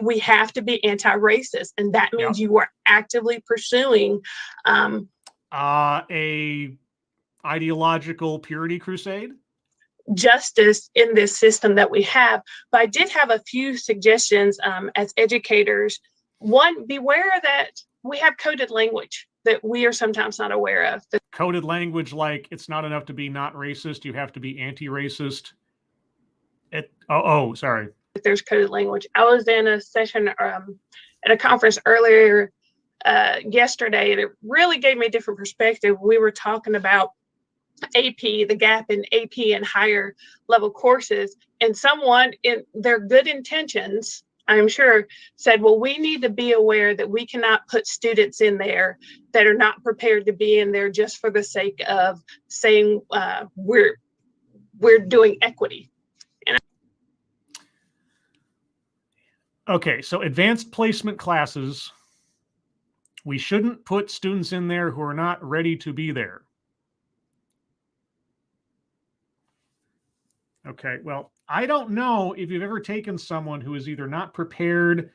We have to be anti-racist, and that means you are actively pursuing a ideological purity crusade, justice in this system that we have. But I did have a few suggestions as educators. One, beware that we have coded language that we are sometimes not aware of. The coded language, like it's not enough to be not racist, you have to be anti-racist. Sorry. There's coded language. I was in a session at a conference earlier yesterday, and it really gave me a different perspective. We were talking about AP, the gap in AP and higher level courses, and someone in their good intentions, I'm sure, said, well, we need to be aware that we cannot put students in there that are not prepared to be in there just for the sake of saying we're doing equity. Okay, so advanced placement classes, we shouldn't put students in there who are not ready to be there. Okay, well, I don't know if you've ever taken someone who is either not prepared,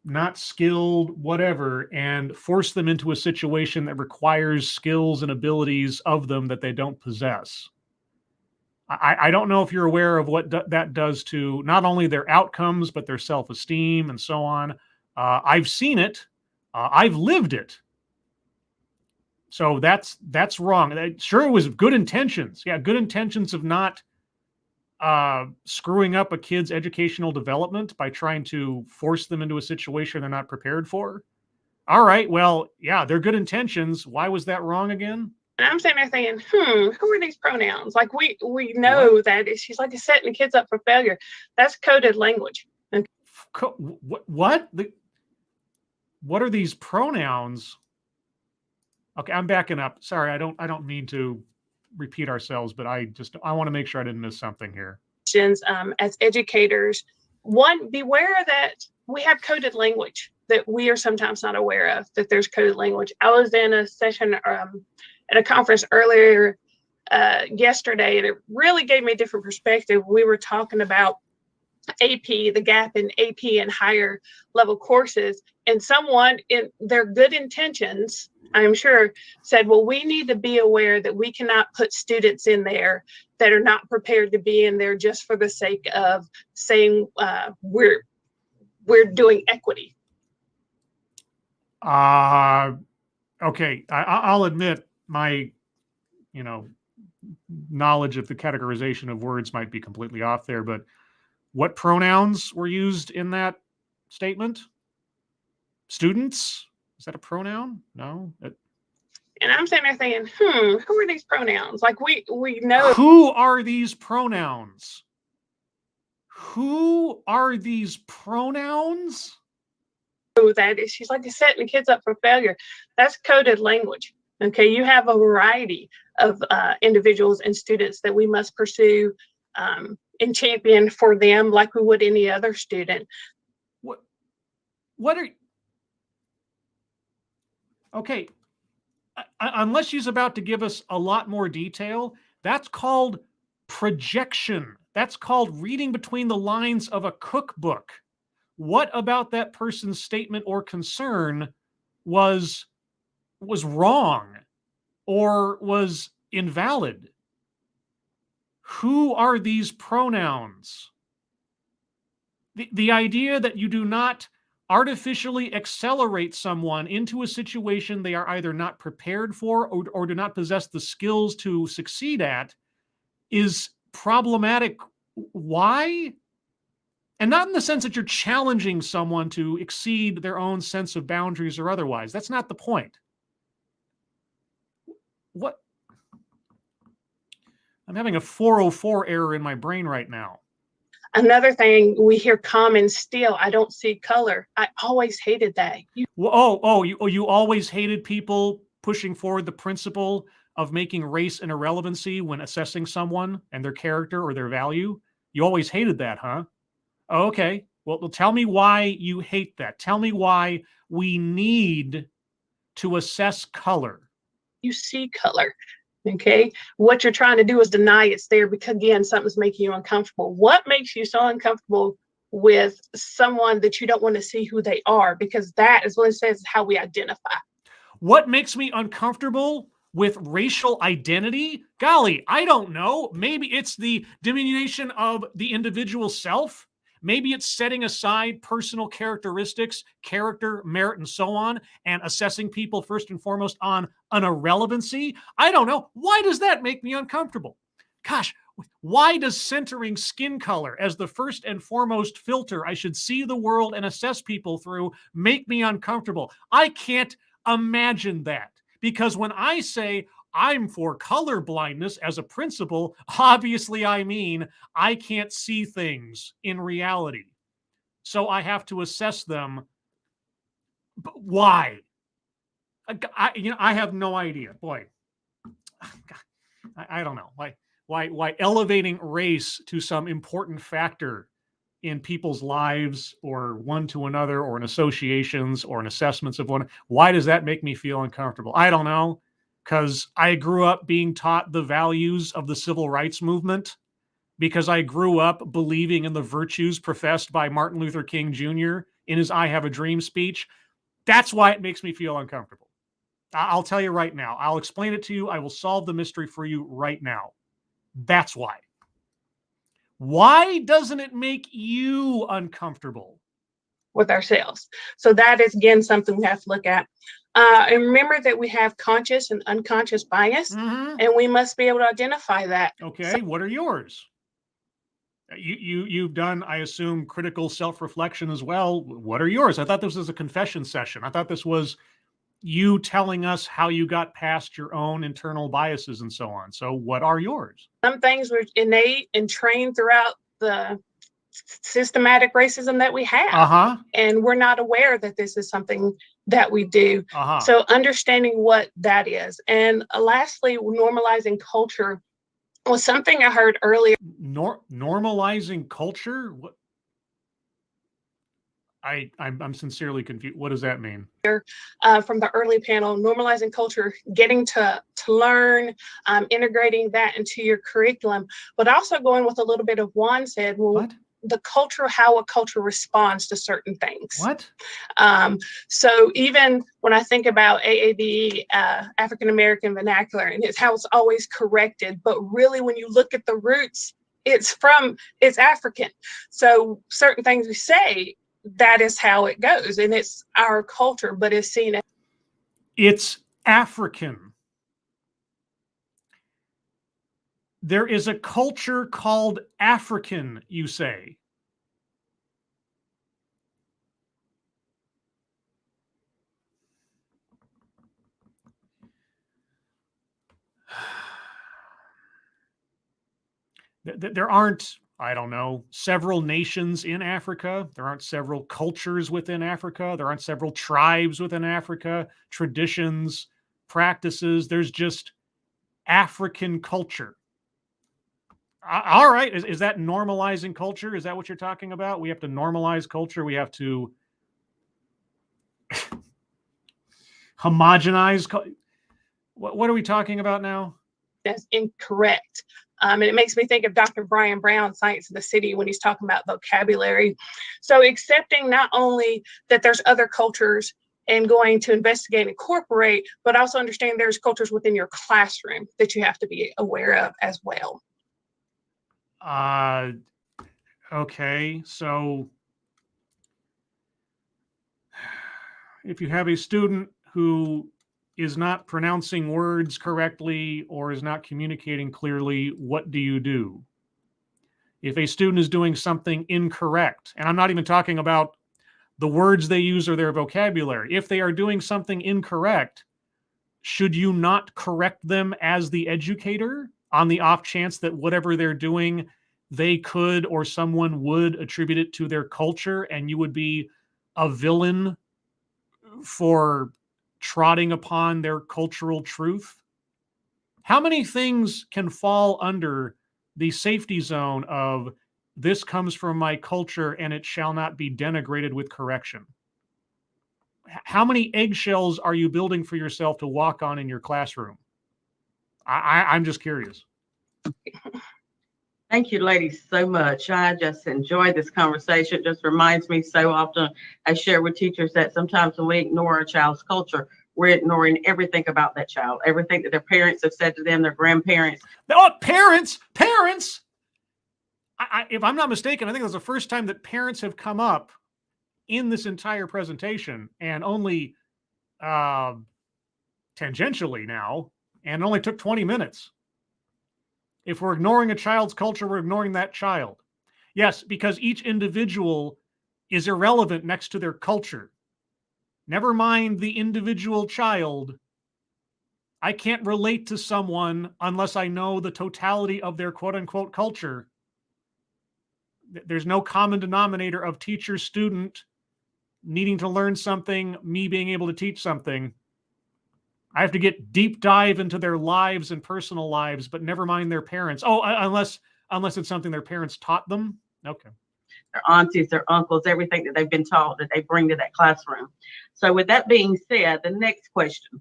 not skilled, whatever, and forced them into a situation that requires skills and abilities of them that they don't possess. I don't know if you're aware of what that does to not only their outcomes, but their self-esteem and so on. I've seen it. I've lived it. So that's wrong. Sure, it was good intentions. Yeah, good intentions of not screwing up a kid's educational development by trying to force them into a situation they're not prepared for. All right, well, yeah, they're good intentions. Why was that wrong again? And I'm sitting there thinking, who are these pronouns? Like we know that she's like setting the kids up for failure. That's coded language. What? What are these pronouns? Okay, I'm backing up. Sorry, I don't mean to repeat ourselves, but I want to make sure I didn't miss something here. As educators, one, beware that we have coded language that we are sometimes not aware of, that there's coded language. I was in a session at a conference earlier yesterday, and it really gave me a different perspective. We were talking about AP, the gap in AP and higher level courses, and someone in their good intentions, I'm sure, said, well, we need to be aware that we cannot put students in there that are not prepared to be in there just for the sake of saying we're doing equity. Okay, I'll admit my, knowledge of the categorization of words might be completely off there, but what pronouns were used in that statement? Students? Is that a pronoun? No. And I'm sitting there thinking, who are these pronouns? Like we know. Who are these pronouns? Who are these pronouns? That is, she's like setting the kids up for failure. That's coded language. Okay, you have a variety of individuals and students that we must pursue and champion for them like we would any other student. What are Okay. Unless she's about to give us a lot more detail, that's called projection. That's called reading between the lines of a cookbook. What about that person's statement or concern was wrong or was invalid? Who are these pronouns? The idea that you do not artificially accelerate someone into a situation they are either not prepared for or do not possess the skills to succeed at is problematic. Why? And not in the sense that you're challenging someone to exceed their own sense of boundaries or otherwise. That's not the point. What? I'm having a 404 error in my brain right now. Another thing we hear common still, I don't see color. I always hated that. You always hated people pushing forward the principle of making race an irrelevancy when assessing someone and their character or their value. You always hated that, huh? Oh, okay. Well, tell me why you hate that. Tell me why we need to assess color. You see color. Okay, what you're trying to do is deny it's there because, again, something's making you uncomfortable. What makes you so uncomfortable with someone that you don't want to see who they are? Because that is what it says how we identify. What makes me uncomfortable with racial identity? Golly, I don't know. Maybe it's the diminution of the individual self. Maybe it's setting aside personal characteristics, character, merit, and so on, and assessing people first and foremost on an irrelevancy. I don't know. Why does that make me uncomfortable? Gosh, why does centering skin color as the first and foremost filter I should see the world and assess people through make me uncomfortable? I can't imagine that, because when I say I'm for color blindness as a principle, obviously I mean I can't see things in reality. So I have to assess them. But why? I have no idea. Boy, I don't know. Why elevating race to some important factor in people's lives or one to another or in associations or in assessments of one, why does that make me feel uncomfortable? I don't know. Because I grew up being taught the values of the civil rights movement, because I grew up believing in the virtues professed by Martin Luther King Jr. in his I Have a Dream speech. That's why it makes me feel uncomfortable. I'll tell you right now. I'll explain it to you. I will solve the mystery for you right now. That's why. Why doesn't it make you uncomfortable? With ourselves. So that is, again, something we have to look at. And remember that we have conscious and unconscious bias, and we must be able to identify that. Okay, so what are yours? You've done, I assume, critical self-reflection as well. What are yours? I thought this was a confession session. I thought this was you telling us how you got past your own internal biases and so on. So what are yours? Some things were innate and trained throughout the systematic racism that we have, and we're not aware that this is something that we do. So understanding what that is. And lastly, normalizing culture was something I heard earlier. Normalizing culture? What? I'm sincerely confused. What does that mean? From the early panel, normalizing culture, getting to learn, integrating that into your curriculum, but also going with a little bit of Juan said, well, what? The culture, how a culture responds to certain things. What? So even when I think about AAVE, African American vernacular, and it's how it's always corrected, but really when you look at the roots, it's African. So certain things we say, that is how it goes, and it's our culture, but it's seen as it's African. There is a culture called African, you say. There aren't, I don't know, several nations in Africa. There aren't several cultures within Africa. There aren't several tribes within Africa, traditions, practices. There's just African culture. All right. Is that normalizing culture? Is that what you're talking about? We have to normalize culture. We have to. Homogenized. What are we talking about now? That's incorrect. And it makes me think of Dr. Brian Brown, Science of the City, when he's talking about vocabulary. So accepting not only that there's other cultures and going to investigate and incorporate, but also understand there's cultures within your classroom that you have to be aware of as well. Okay, so if you have a student who is not pronouncing words correctly or is not communicating clearly, what do you do? If a student is doing something incorrect, and I'm not even talking about the words they use or their vocabulary, if they are doing something incorrect, should you not correct them as the educator on the off chance that whatever they're doing, they could or someone would attribute it to their culture and you would be a villain for trotting upon their cultural truth? How many things can fall under the safety zone of this comes from my culture and it shall not be denigrated with correction? How many eggshells are you building for yourself to walk on in your classroom? I'm just curious. Thank you, ladies, so much. I just enjoyed this conversation. It just reminds me so often, I share with teachers that sometimes when we ignore a child's culture, we're ignoring everything about that child, everything that their parents have said to them, their grandparents. Oh, parents! If I'm not mistaken, I think that's the first time that parents have come up in this entire presentation, and only tangentially now, and only took 20 minutes. If we're ignoring a child's culture, we're ignoring that child. Yes, because each individual is irrelevant next to their culture. Never mind the individual child. I can't relate to someone unless I know the totality of their quote unquote culture. There's no common denominator of teacher, student, needing to learn something, me being able to teach something. I have to get deep dive into their lives and personal lives, but never mind their parents. Oh, unless it's something their parents taught them. Okay. Their aunties, their uncles, everything that they've been taught that they bring to that classroom. So with that being said, the next question: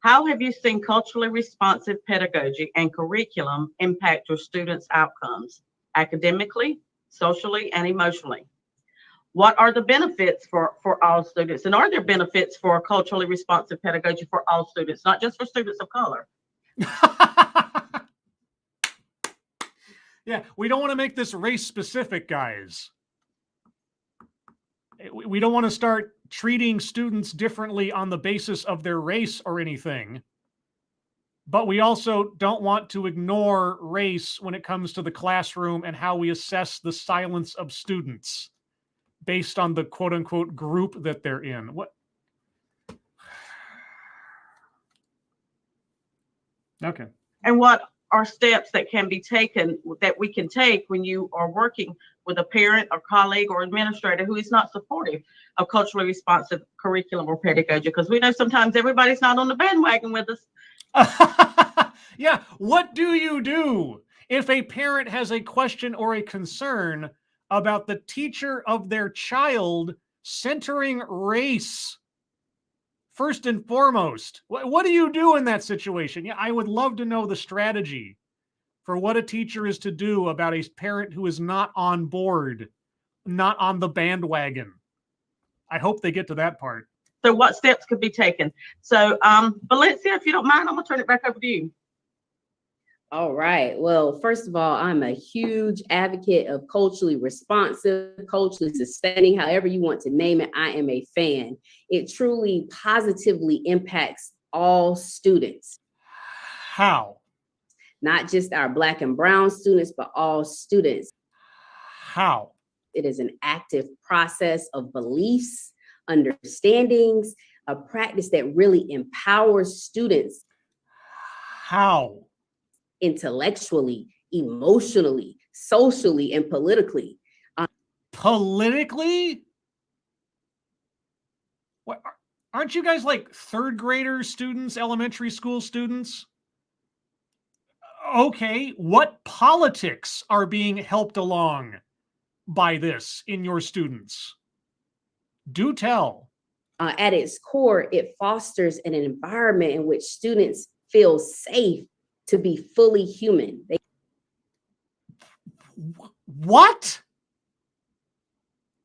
how have you seen culturally responsive pedagogy and curriculum impact your students' outcomes academically, socially, and emotionally? What are the benefits for all students? And are there benefits for culturally responsive pedagogy for all students, not just for students of color? Yeah, we don't want to make this race specific, guys. We don't want to start treating students differently on the basis of their race or anything. But we also don't want to ignore race when it comes to the classroom and how we assess the silence of students based on the quote unquote group that they're in. What? Okay. And what are steps that can be taken, that we can take when you are working with a parent or colleague or administrator who is not supportive of culturally responsive curriculum or pedagogy? Because we know sometimes everybody's not on the bandwagon with us. Yeah. What do you do if a parent has a question or a concern about the teacher of their child centering race first and foremost? What do you do in that situation? Yeah, I would love to know the strategy for what a teacher is to do about a parent who is not on board, not on the bandwagon. I hope they get to that part. So what steps could be taken? So Valencia, if you don't mind, I'm gonna turn it back over to you. All right. Well, first of all, I'm a huge advocate of culturally responsive, culturally sustaining, however you want to name it. I am a fan. It truly positively impacts all students. How? Not just our Black and brown students, but all students. How? It is an active process of beliefs, understandings, a practice that really empowers students. How? Intellectually, emotionally, socially, and politically. Politically? What, aren't you guys like third grader students, elementary school students? Okay, what politics are being helped along by this in your students? Do tell. At its core, it fosters an environment in which students feel safe to be fully human. What?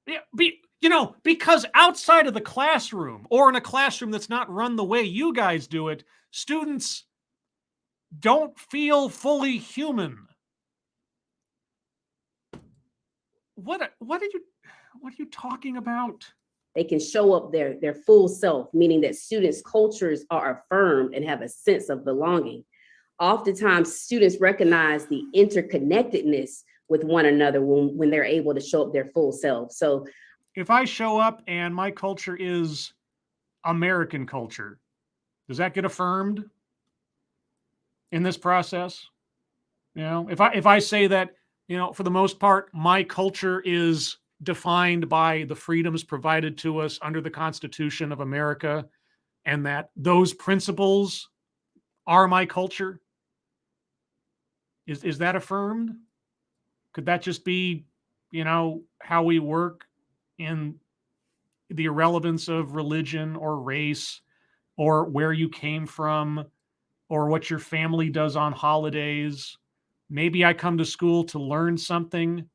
Yeah, because outside of the classroom or in a classroom that's not run the way you guys do it, students don't feel fully human. What are you talking about? They can show up their full self, meaning that students' cultures are affirmed and have a sense of belonging. Oftentimes, students recognize the interconnectedness with one another when they're able to show up their full self. So if I show up and my culture is American culture, does that get affirmed in this process? If I say that, for the most part, my culture is defined by the freedoms provided to us under the Constitution of America, and that those principles are my culture, is that affirmed? Could that just be, how we work in the irrelevance of religion or race or where you came from or what your family does on holidays? Maybe I come to school to learn something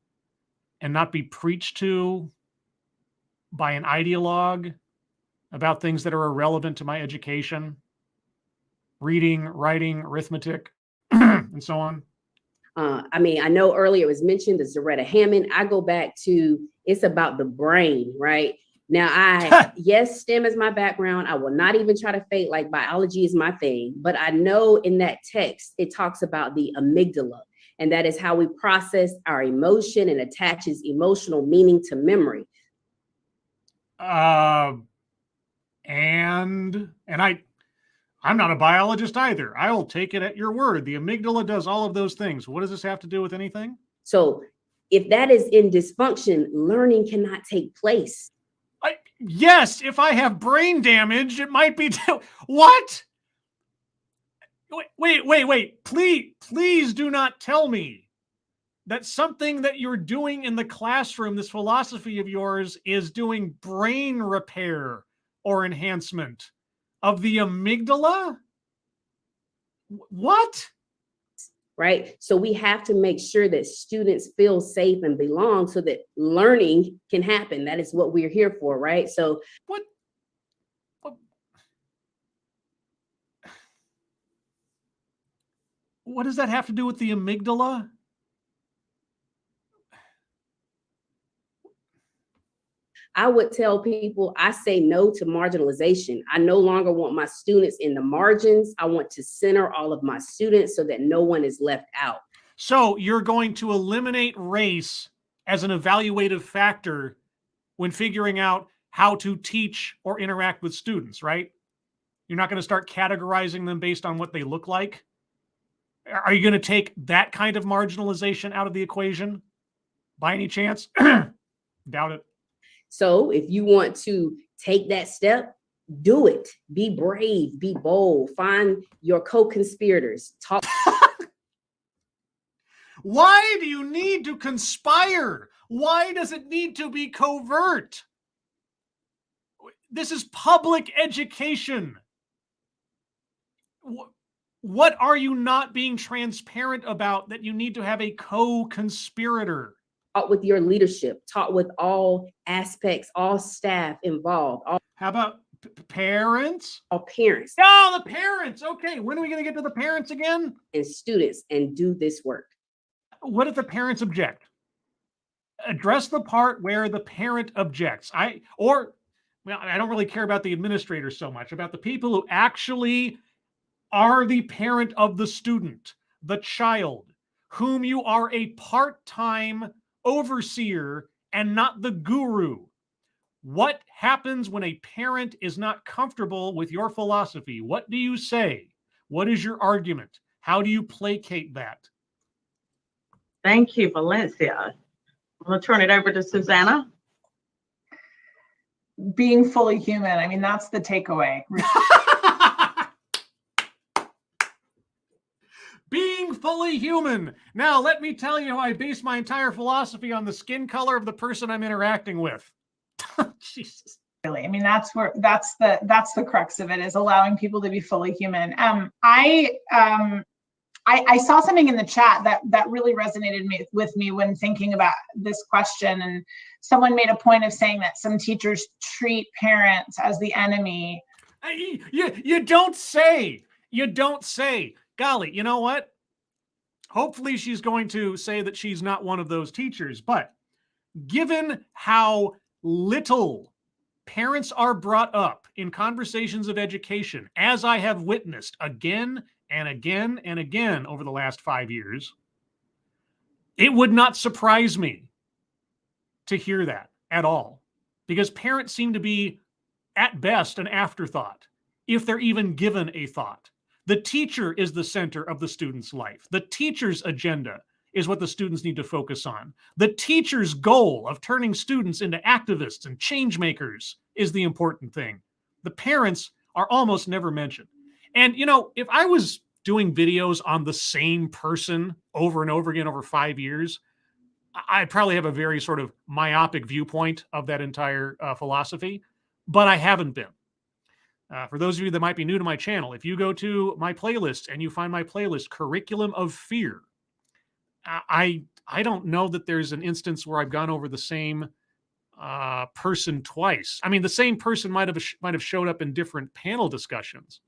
and not be preached to by an ideologue about things that are irrelevant to my education, reading, writing, arithmetic, and so on. I know earlier it was mentioned the Zaretta Hammond. I go back to, it's about the brain, right? Now, yes, STEM is my background. I will not even try to fake like biology is my thing, but I know in that text, it talks about the amygdala, and that is how we process our emotion and attaches emotional meaning to memory. I'm not a biologist either. I will take it at your word. The amygdala does all of those things. What does this have to do with anything? So if that is in dysfunction, learning cannot take place. Yes, if I have brain damage, it might be. What? Wait. Please do not tell me that something that you're doing in the classroom, this philosophy of yours, is doing brain repair or enhancement of the amygdala? What? Right? So we have to make sure that students feel safe and belong so that learning can happen. That is what we're here for, right? So what does that have to do with the amygdala? I would tell people, I say no to marginalization. I no longer want my students in the margins. I want to center all of my students so that no one is left out. So you're going to eliminate race as an evaluative factor when figuring out how to teach or interact with students, right? You're not going to start categorizing them based on what they look like. Are you going to take that kind of marginalization out of the equation by any chance? Doubt it. So if you want to take that step, do it. Be brave, be bold, find your co-conspirators. Talk. Why do you need to conspire? Why does it need to be covert? This is public education. What are you not being transparent about that you need to have a co-conspirator? Talk with your leadership, talk with all aspects, all staff involved. How about parents? All parents. Oh, the parents. Okay, when are we going to get to the parents again? And students, and do this work. What if the parents object? Address the part where the parent objects. I don't really care about the administrators so much, about the people who actually are the parent of the student, the child, whom you are a part-time overseer and not the guru. What happens when a parent is not comfortable with your philosophy? What do you say? What is your argument? How do you placate that? Thank you, Valencia. I'm going to turn it over to Susanna. Being fully human. I mean, that's the takeaway. Being fully human. Now, let me tell you how I base my entire philosophy on the skin color of the person I'm interacting with. Jesus. Really, I mean, that's the crux of it, is allowing people to be fully human. I saw something in the chat that really resonated with me when thinking about this question, and someone made a point of saying that some teachers treat parents as the enemy. You don't say. Golly, you know what? Hopefully she's going to say that she's not one of those teachers, but given how little parents are brought up in conversations of education, as I have witnessed again and again and again over the last 5 years, it would not surprise me to hear that at all, because parents seem to be, at best, an afterthought, if they're even given a thought. The teacher is the center of the student's life. The teacher's agenda is what the students need to focus on. The teacher's goal of turning students into activists and change makers is the important thing. The parents are almost never mentioned. And, you know, if I was doing videos on the same person over and over again over 5 years, I'd probably have a very sort of myopic viewpoint of that entire philosophy, but I haven't been. For those of you that might be new to my channel, if you go to my playlist and you find my playlist, Curriculum of Fear, I don't know that there's an instance where I've gone over the same person twice. I mean, the same person might have showed up in different panel discussions.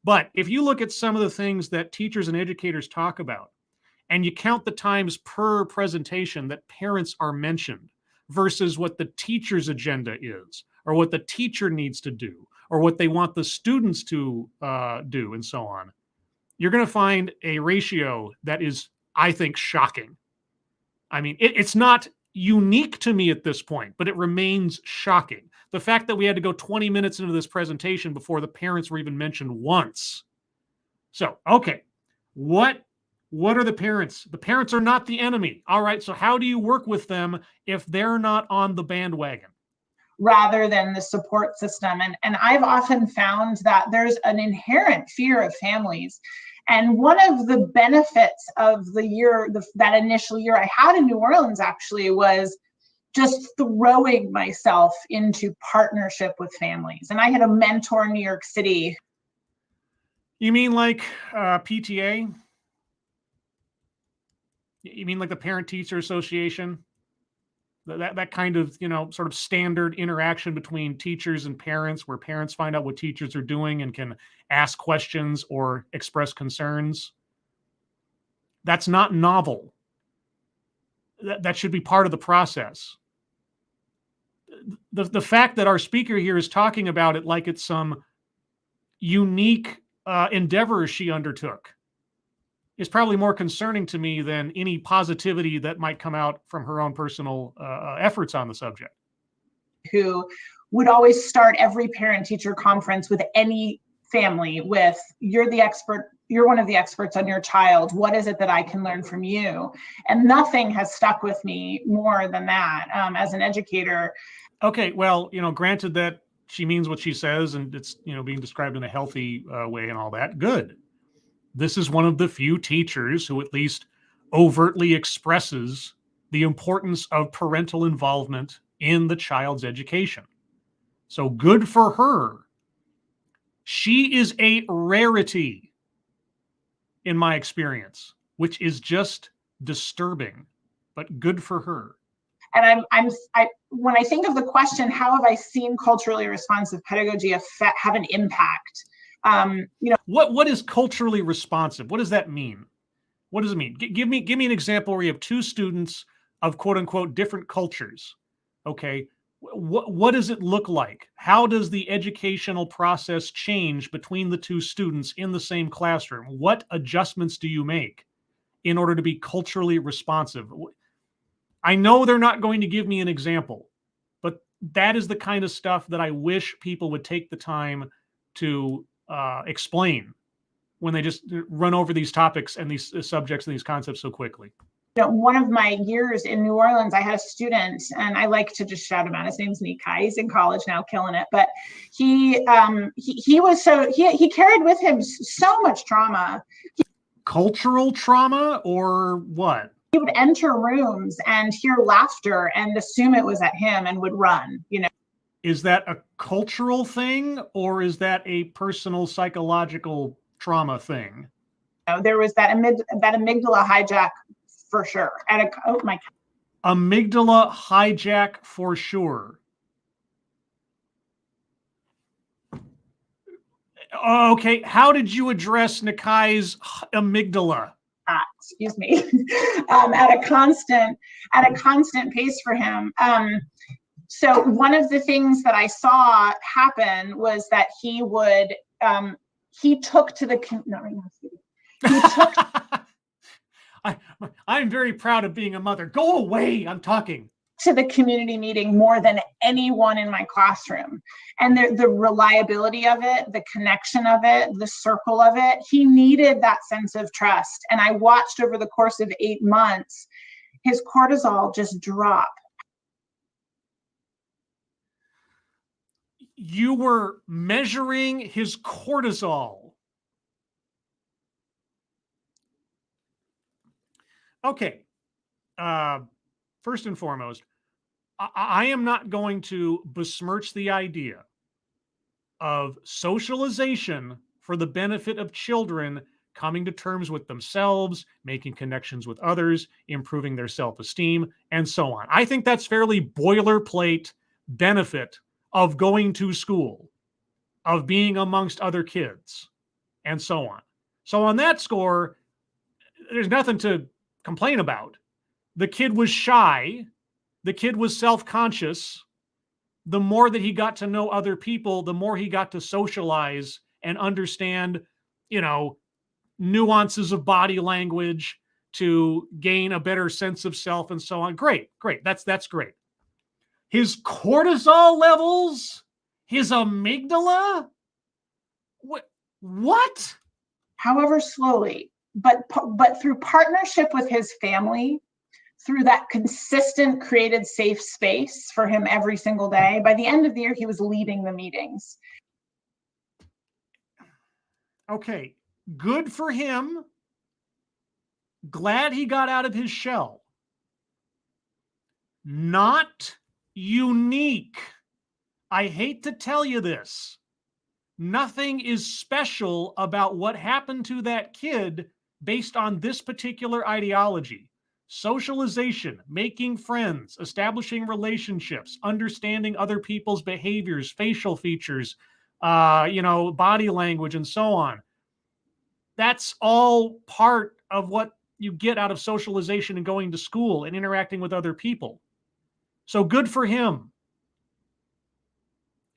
But if you look at some of the things that teachers and educators talk about, and you count the times per presentation that parents are mentioned versus what the teacher's agenda is, or what the teacher needs to do, or what they want the students to do, and so on, you're going to find a ratio that is, I think, shocking. I mean, it's not unique to me at this point, but it remains shocking. The fact that we had to go 20 minutes into this presentation before the parents were even mentioned once. So, okay, what are the parents? The parents are not the enemy. All right, so how do you work with them if they're not on the bandwagon? Rather than the support system. And I've often found that there's an inherent fear of families. And one of the benefits of the year, that initial year I had in New Orleans actually, was just throwing myself into partnership with families. And I had a mentor in New York City. You mean like PTA? You mean like the Parent-Teacher Association? That kind of, you know, sort of standard interaction between teachers and parents, where parents find out what teachers are doing and can ask questions or express concerns. That's not novel. That should be part of the process. The fact that our speaker here is talking about it like it's some unique endeavor she undertook is probably more concerning to me than any positivity that might come out from her own personal efforts on the subject. Who would always start every parent-teacher conference with any family with, you're the expert, you're one of the experts on your child. What is it that I can learn from you? And nothing has stuck with me more than that as an educator. Okay, well, you know, granted that she means what she says and it's, you know, being described in a healthy way and all that, good. This is one of the few teachers who at least overtly expresses the importance of parental involvement in the child's education. So good for her. She is a rarity in my experience, which is just disturbing, but good for her. And when I think of the question, how have I seen culturally responsive pedagogy have an impact? You know, what is culturally responsive? What does that mean? What does it mean? Give me an example where you have two students of quote unquote different cultures. Okay, what does it look like? How does the educational process change between the two students in the same classroom? What adjustments do you make in order to be culturally responsive? I know they're not going to give me an example, but that is the kind of stuff that I wish people would take the time to explain when they just run over these topics and these subjects and these concepts so quickly. You know, one of my years in New Orleans, I had a student, and I like to just shout him out. His name's Nikai. He's in college now, killing it. But he carried with him so much trauma. Cultural trauma or what? He would enter rooms and hear laughter and assume it was at him and would run, you know. Is that a cultural thing, or is that a personal psychological trauma thing? There was that amygdala hijack for sure. Amygdala hijack for sure. Okay, how did you address Nikai's amygdala? Excuse me. At a constant pace for him. So one of the things that I saw happen was that he took to the not right now. He took. I'm very proud of being a mother. Go away! I'm talking. To the community meeting more than anyone in my classroom, and the reliability of it, the connection of it, the circle of it. He needed that sense of trust, and I watched over the course of 8 months his cortisol just drop. You were measuring his cortisol. Okay. First and foremost, I am not going to besmirch the idea of socialization for the benefit of children coming to terms with themselves, making connections with others, improving their self-esteem, and so on. I think that's fairly boilerplate benefit of going to school, of being amongst other kids, and so on. So on that score, there's nothing to complain about. The kid was shy. The kid was self-conscious. The more that he got to know other people, the more he got to socialize and understand, nuances of body language to gain a better sense of self and so on. Great. That's great. His cortisol levels, his amygdala. What? However, slowly, but through partnership with his family, through that consistent created safe space for him every single day. By the end of the year, he was leading the meetings. Okay, good for him. Glad he got out of his shell. Not unique. I hate to tell you this. Nothing is special about what happened to that kid based on this particular ideology. Socialization, making friends, establishing relationships, understanding other people's behaviors, facial features, body language, and so on. That's all part of what you get out of socialization and going to school and interacting with other people. So good for him.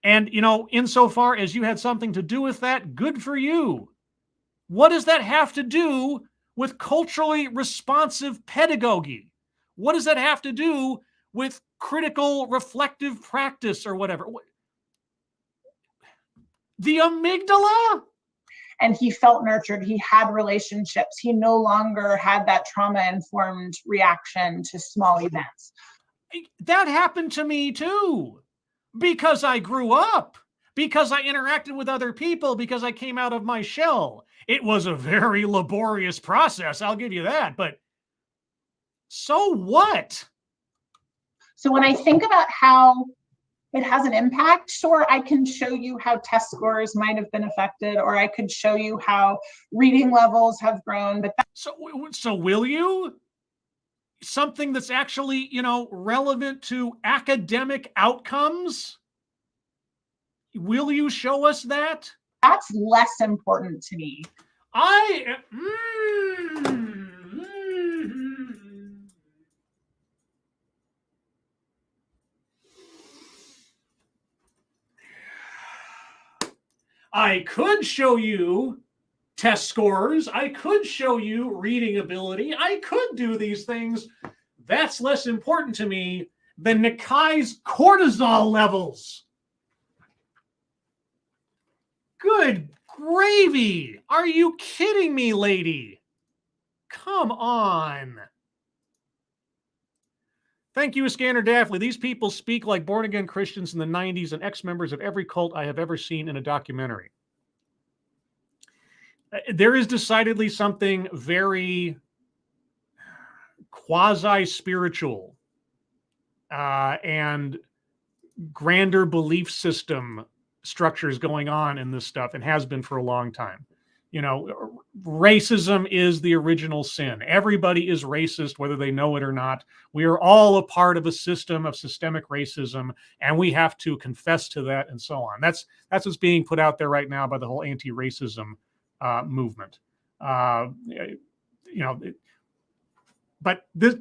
And, insofar as you had something to do with that, good for you. What does that have to do with culturally responsive pedagogy? What does that have to do with critical reflective practice or whatever? The amygdala? And he felt nurtured. He had relationships. He no longer had that trauma-informed reaction to small events. That happened to me too, because I grew up, because I interacted with other people, because I came out of my shell. It was a very laborious process, I'll give you that, but so what? So when I think about how it has an impact, sure, I can show you how test scores might have been affected, or I could show you how reading levels have grown. But so will you? Something that's actually, relevant to academic outcomes? Will you show us that? That's less important to me. I could show you test scores. I could show you reading ability. I could do these things. That's less important to me than Nikai's cortisol levels. Good gravy. Are you kidding me, lady? Come on. Thank you, Scanner Daffley. These people speak like born-again Christians in the 90s and ex-members of every cult I have ever seen in a documentary. There is decidedly something very quasi-spiritual and grander belief system structures going on in this stuff and has been for a long time. You know, racism is the original sin. Everybody is racist, whether they know it or not. We are all a part of a system of systemic racism, and we have to confess to that and so on. That's what's being put out there right now by the whole anti-racism movement. You know, but this,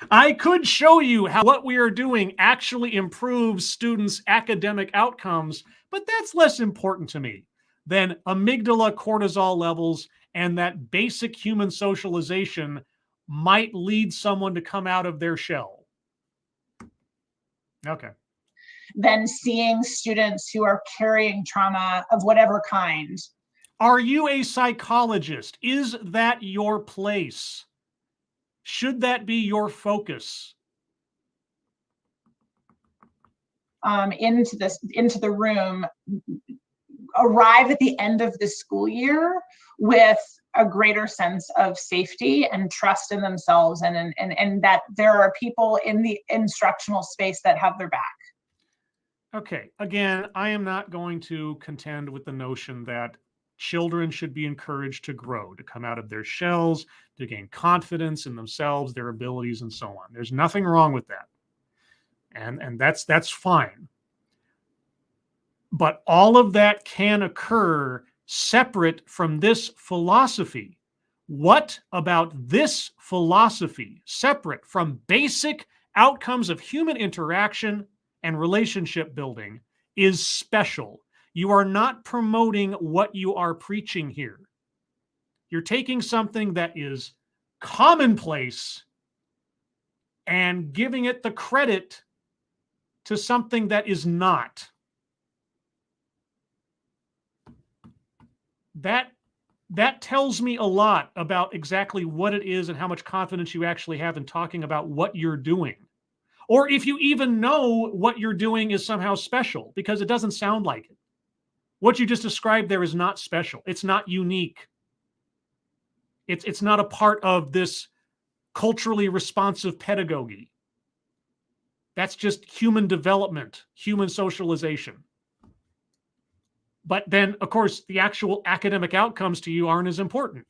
I could show you how what we are doing actually improves students' academic outcomes, but that's less important to me than amygdala cortisol levels and that basic human socialization might lead someone to come out of their shell. Okay. Than seeing students who are carrying trauma of whatever kind. Are you a psychologist? Is that your place? Should that be your focus? Into the room, arrive at the end of the school year with a greater sense of safety and trust in themselves, and that there are people in the instructional space that have their back. Okay, again, I am not going to contend with the notion that children should be encouraged to grow, to come out of their shells, to gain confidence in themselves, their abilities, and so on. There's nothing wrong with that. And that's fine. But all of that can occur separate from this philosophy. What about this philosophy, separate from basic outcomes of human interaction and relationship building, is special? You are not promoting what you are preaching here. You're taking something that is commonplace and giving it the credit to something that is not. That tells me a lot about exactly what it is and how much confidence you actually have in talking about what you're doing. Or if you even know what you're doing is somehow special, because it doesn't sound like it. What you just described there is not special. It's not unique. It's not a part of this culturally responsive pedagogy. That's just human development, human socialization. But then, of course, the actual academic outcomes to you aren't as important.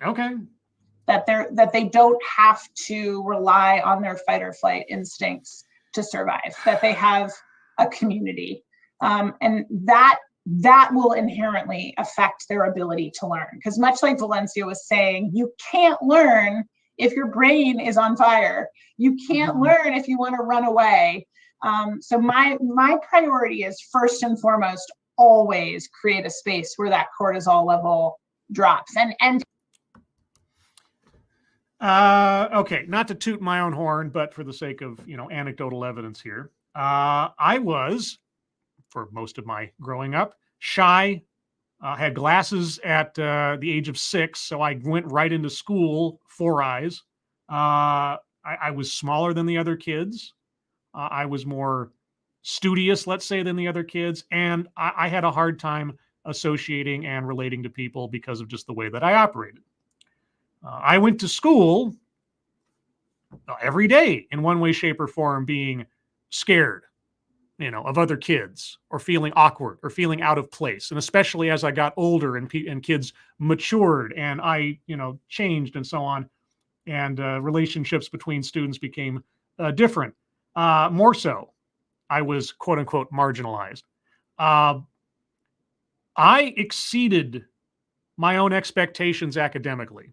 Okay. That they don't have to rely on their fight or flight instincts to survive, that they have a community. And that will inherently affect their ability to learn. Because much like Valencia was saying, you can't learn if your brain is on fire. You can't learn if you want to run away. So my priority is first and foremost, always create a space where that cortisol level drops. Okay, not to toot my own horn, but for the sake of, anecdotal evidence here, I was, for most of my growing up, shy. Had glasses at the age of 6, so I went right into school, 4 eyes. I was smaller than the other kids. I was more studious, let's say, than the other kids, and I had a hard time associating and relating to people because of just the way that I operated. I went to school every day in one way, shape, or form being scared, of other kids, or feeling awkward or feeling out of place. And especially as I got older and kids matured and I, changed and so on, and relationships between students became different. More so, I was quote unquote marginalized. I exceeded my own expectations academically.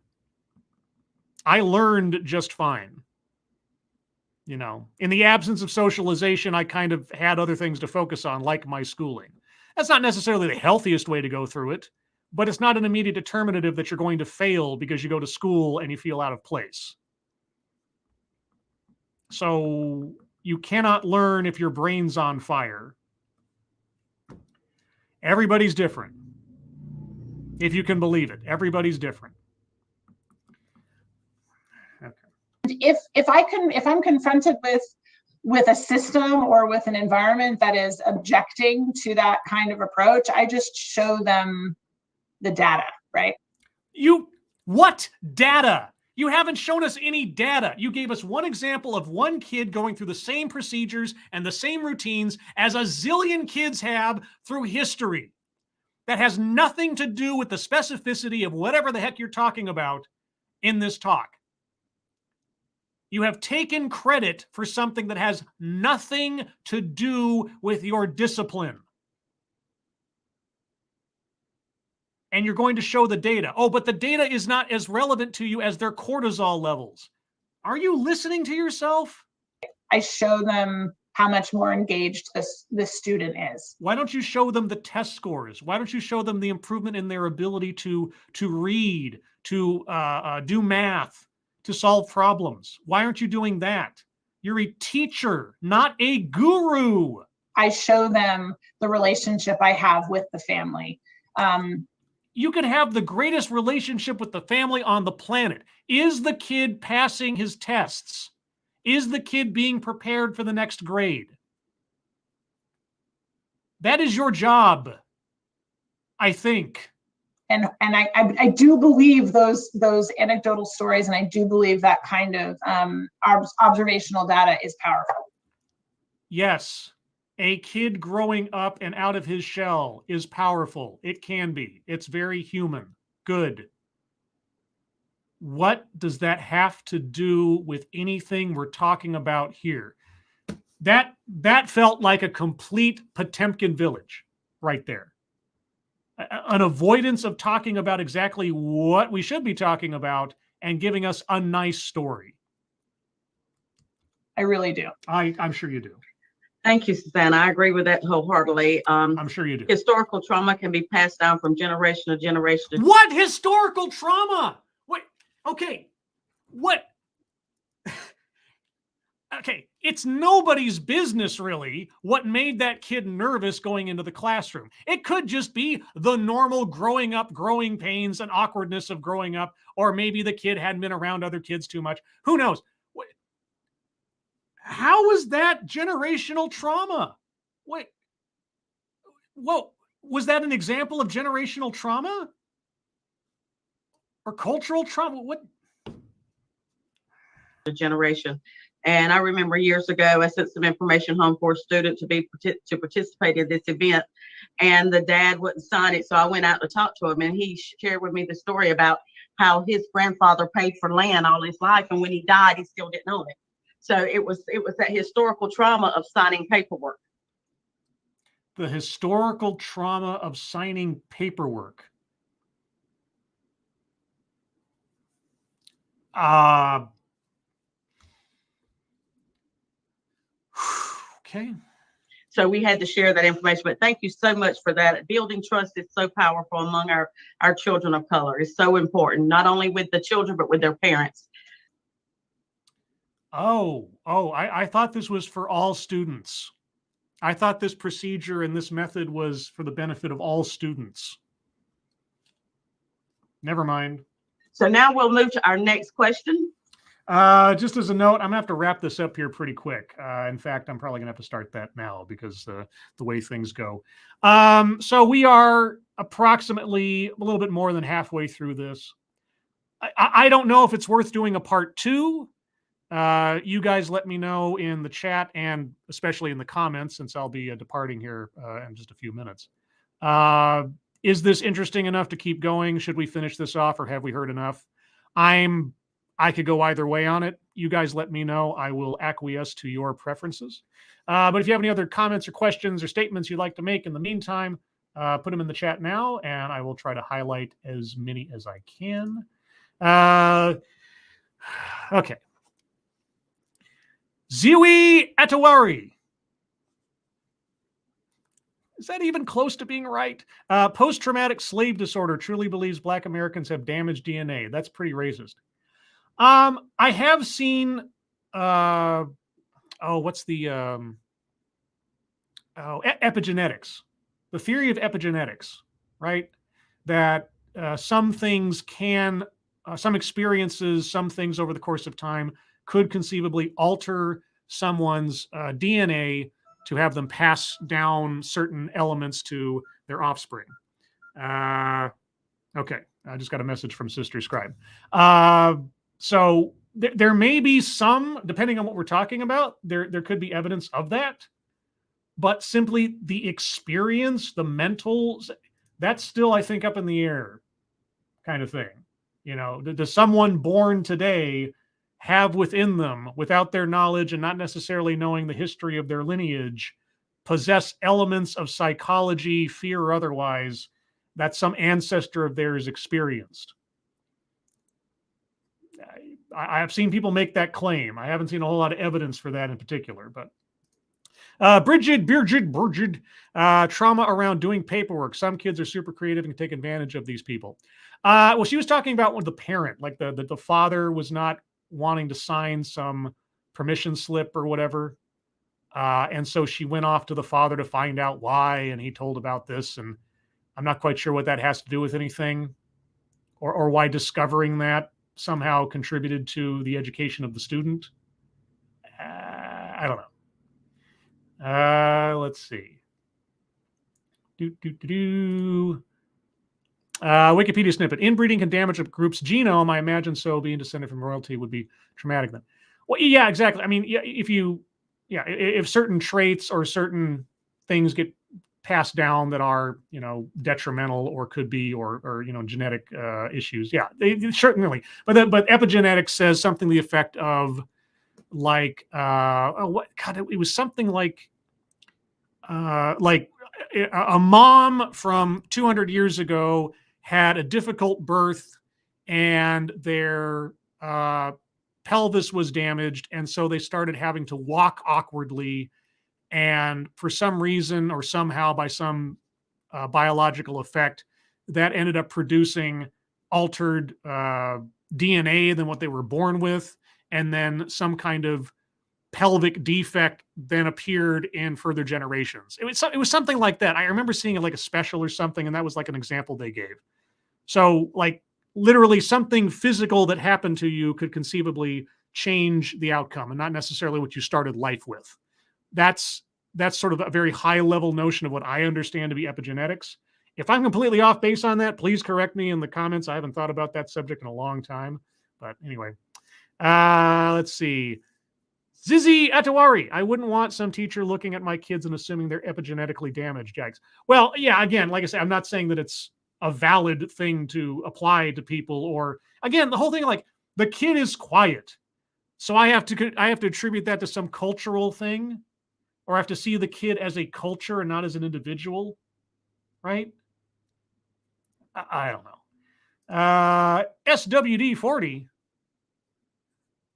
I learned just fine. In the absence of socialization, I kind of had other things to focus on, like my schooling. That's not necessarily the healthiest way to go through it, but it's not an immediate determinative that you're going to fail because you go to school and you feel out of place. So you cannot learn if your brain's on fire. Everybody's different. If you can believe it, everybody's different. If I'm confronted with a system or with an environment that is objecting to that kind of approach, I just show them the data, right? What data? You haven't shown us any data. You gave us one example of one kid going through the same procedures and the same routines as a zillion kids have through history. That has nothing to do with the specificity of whatever the heck you're talking about in this talk. You have taken credit for something that has nothing to do with your discipline. And you're going to show the data. Oh, but the data is not as relevant to you as their cortisol levels. Are you listening to yourself? I show them how much more engaged this student is. Why don't you show them the test scores? Why don't you show them the improvement in their ability to read, to do math, to solve problems? Why aren't you doing that? You're a teacher, not a guru. I show them the relationship I have with the family. You could have the greatest relationship with the family on the planet. Is the kid passing his tests? Is the kid being prepared for the next grade? That is your job, I think. And I do believe those anecdotal stories, and I do believe that kind of observational data is powerful. Yes. A kid growing up and out of his shell is powerful. It can be. It's very human. Good. What does that have to do with anything we're talking about here? That felt like a complete Potemkin village right there. An avoidance of talking about exactly what we should be talking about and giving us a nice story. I really do. I'm sure you do. Thank you, Susanna. I agree with that wholeheartedly. I'm sure you do. Historical trauma can be passed down from generation to generation. What historical trauma? Wait, okay. What? Okay, it's nobody's business, really, what made that kid nervous going into the classroom. It could just be the normal growing up, growing pains and awkwardness of growing up, or maybe the kid hadn't been around other kids too much. Who knows? How was that generational trauma? Wait, whoa, was that an example of generational trauma? Or cultural trauma? What? The generation. And I remember years ago, I sent some information home for a student to participate in this event, and the dad wouldn't sign it. So I went out to talk to him, and he shared with me the story about how his grandfather paid for land all his life, and when he died, he still didn't own it. So it was that historical trauma of signing paperwork. The historical trauma of signing paperwork. Okay. So we had to share that information, but thank you so much for that. Building trust is so powerful among our children of color. It's so important, not only with the children, but with their parents. I thought this was for all students. I thought this procedure and this method was for the benefit of all students. Never mind. So now we'll move to our next question. Just as a note, I'm gonna have to wrap this up here pretty quick. In fact, I'm probably gonna have to start that now because the way things go. So we are approximately a little bit more than halfway through this. I don't know if it's worth doing a part 2. You guys let me know in the chat and especially in the comments, since I'll be departing here in just a few minutes. Is this interesting enough to keep going? Should we finish this off, or have we heard enough? I could go either way on it. You guys let me know. I will acquiesce to your preferences. But if you have any other comments or questions or statements you'd like to make in the meantime, put them in the chat now, and I will try to highlight as many as I can. Okay. Ziwi Atawari. Is that even close to being right? Post-traumatic slave disorder truly believes Black Americans have damaged DNA. That's pretty racist. I have seen, what's the, epigenetics, the theory of epigenetics, right? That some things can, some experiences, some things over the course of time could conceivably alter someone's DNA to have them pass down certain elements to their offspring. Okay, I just got a message from Sister Scribe. So there may be some, depending on what we're talking about, there could be evidence of that. But simply the experience, the mental, that's still, I think, up in the air kind of thing. You know, does someone born today have within them, without their knowledge and not necessarily knowing the history of their lineage, possess elements of psychology, fear or otherwise, that some ancestor of theirs experienced? I have seen people make that claim. I haven't seen a whole lot of evidence for that in particular, but Bridget, trauma around doing paperwork. Some kids are super creative and can take advantage of these people. Well, she was talking about when the parent, like the father was not wanting to sign some permission slip or whatever. And so she went off to the father to find out why, and he told about this. And I'm not quite sure what that has to do with anything, or why discovering that somehow contributed to the education of the student. I don't know. Let's see. Wikipedia snippet. Inbreeding can damage a group's genome. I imagine so. Being descended from royalty would be traumatic then. Well, yeah, exactly. I mean, if certain traits or certain things get passed down that are, detrimental or could be, or genetic issues. Yeah, they certainly. But epigenetics says something to the effect of, like, it was something like a mom from 200 years ago had a difficult birth and their pelvis was damaged, and so they started having to walk awkwardly, and for some reason or somehow by some biological effect, that ended up producing altered DNA than what they were born with, and then some kind of pelvic defect then appeared in further generations. It was something like that. I remember seeing it like a special or something, and that was like an example they gave. So, like, literally something physical that happened to you could conceivably change the outcome, and not necessarily what you started life with. That's sort of a very high level notion of what I understand to be epigenetics. If I'm completely off base on that, please correct me in the comments. I haven't thought about that subject in a long time. But anyway, let's see. Zizi Atawari, I wouldn't want some teacher looking at my kids and assuming they're epigenetically damaged. Yikes. Well, yeah, again, like I said, I'm not saying that it's a valid thing to apply to people, or, again, the whole thing, like, the kid is quiet, so I have to attribute that to some cultural thing, or I have to see the kid as a culture and not as an individual, right? I don't know. SWD40.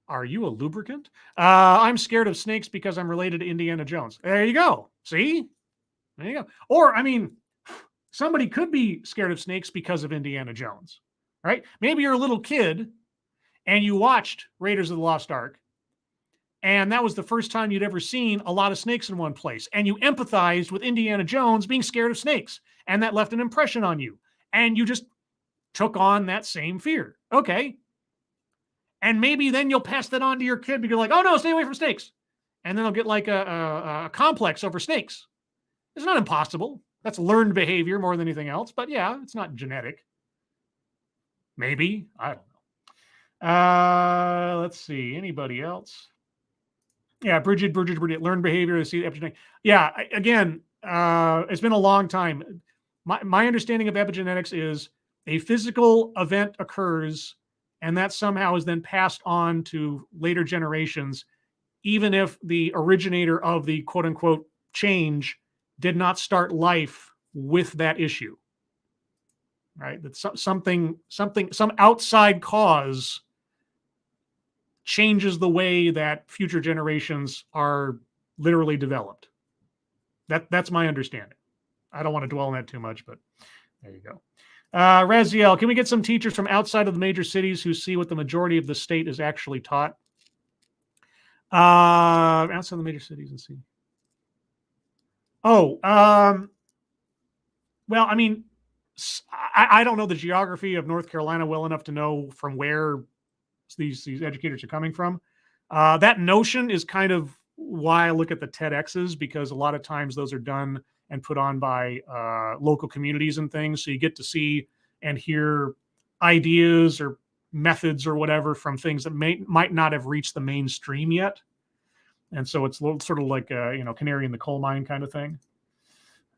Are you a lubricant? I'm scared of snakes because I'm related to Indiana Jones. There you go. See? There you go. Or, I mean, somebody could be scared of snakes because of Indiana Jones, right? Maybe you're a little kid and you watched Raiders of the Lost Ark, and that was the first time you'd ever seen a lot of snakes in one place, and you empathized with Indiana Jones being scared of snakes, and that left an impression on you, and you just took on that same fear. Okay. And maybe then you'll pass that on to your kid because you're like, oh no, stay away from snakes. And then they'll get like a complex over snakes. It's not impossible. That's learned behavior more than anything else. But yeah, it's not genetic. Maybe. I don't know. Let's see. Anybody else? Yeah, Bridget. Learned behavior. See epigenetic. Yeah, again, it's been a long time. My understanding of epigenetics is a physical event occurs, and that somehow is then passed on to later generations, even if the originator of the quote unquote change did not start life with that issue, right? That some outside cause changes the way that future generations are literally developed. That's my understanding. I don't want to dwell on that too much, but there you go. Raziel, can we get some teachers from outside of the major cities who see what the majority of the state is actually taught? Outside of the major cities and see. Well, I mean, I don't know the geography of North Carolina well enough to know from where these educators are coming from. That notion is kind of why I look at the TEDx's, because a lot of times those are done and put on by local communities and things. So you get to see and hear ideas or methods or whatever from things that might not have reached the mainstream yet. And so it's sort of like a, canary in the coal mine kind of thing.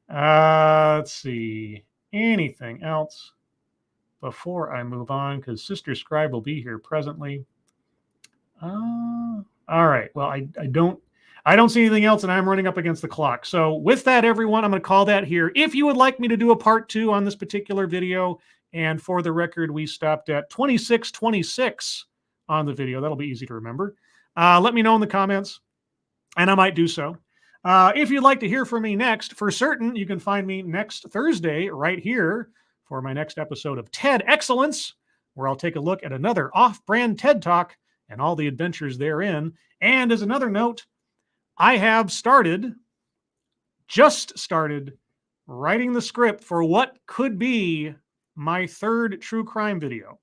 Let's see. Anything else before I move on? Because Sister Scribe will be here presently. All right. Well, I don't see anything else, and I'm running up against the clock. So with that, everyone, I'm going to call that here. If you would like me to do a part 2 on this particular video, and for the record, we stopped at 26:26 on the video. That'll be easy to remember. Let me know in the comments, and I might do so. If you'd like to hear from me next, for certain, you can find me next Thursday right here for my next episode of TED Excellence, where I'll take a look at another off-brand TED Talk and all the adventures therein. And as another note, I have just started writing the script for what could be my 3rd true crime video.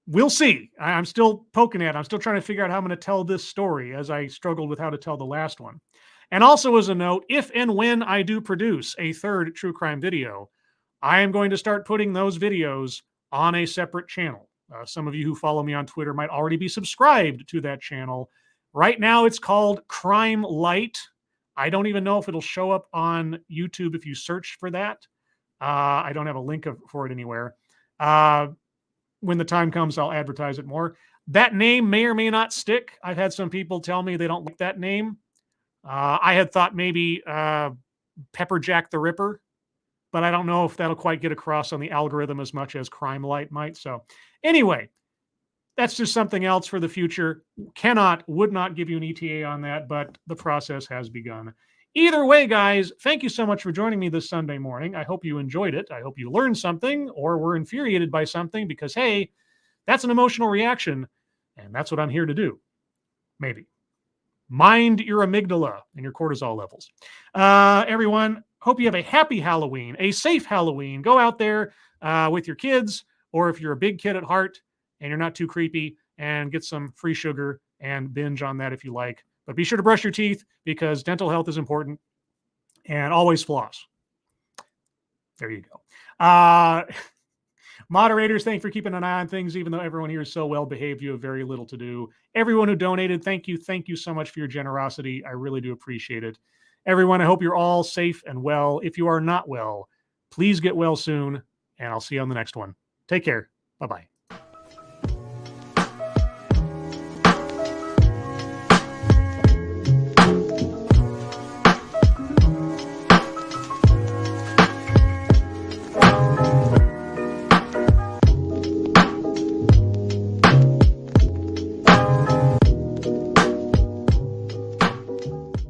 We'll see. I'm still poking at it. I'm still trying to figure out how I'm going to tell this story, as I struggled with how to tell the last one. And also as a note, if and when I do produce a 3rd true crime video, I am going to start putting those videos on a separate channel. Some of you who follow me on Twitter might already be subscribed to that channel. Right now it's called Crime Light. I don't even know if it'll show up on YouTube if you search for that. I don't have a link for it anywhere. When the time comes, I'll advertise it more. That name may or may not stick. I've had some people tell me they don't like that name. I had thought maybe Pepper Jack the Ripper, but I don't know if that'll quite get across on the algorithm as much as Crime Light might. So anyway, that's just something else for the future. Would not give you an ETA on that, but the process has begun. Either way, guys, thank you so much for joining me this Sunday morning. I hope you enjoyed it. I hope you learned something or were infuriated by something because, hey, that's an emotional reaction, and that's what I'm here to do. Maybe. Mind your amygdala and your cortisol levels. Everyone, hope you have a happy Halloween, a safe Halloween. Go out there with your kids, or if you're a big kid at heart and you're not too creepy, and get some free sugar and binge on that if you like. But be sure to brush your teeth because dental health is important, and always floss. There you go. Moderators, thank you for keeping an eye on things, even though everyone here is so well behaved. You have very little to do. Everyone who donated, thank you. Thank you so much for your generosity. I really do appreciate it. Everyone, I hope you're all safe and well. If you are not well, please get well soon, and I'll see you on the next one. Take care. Bye-bye.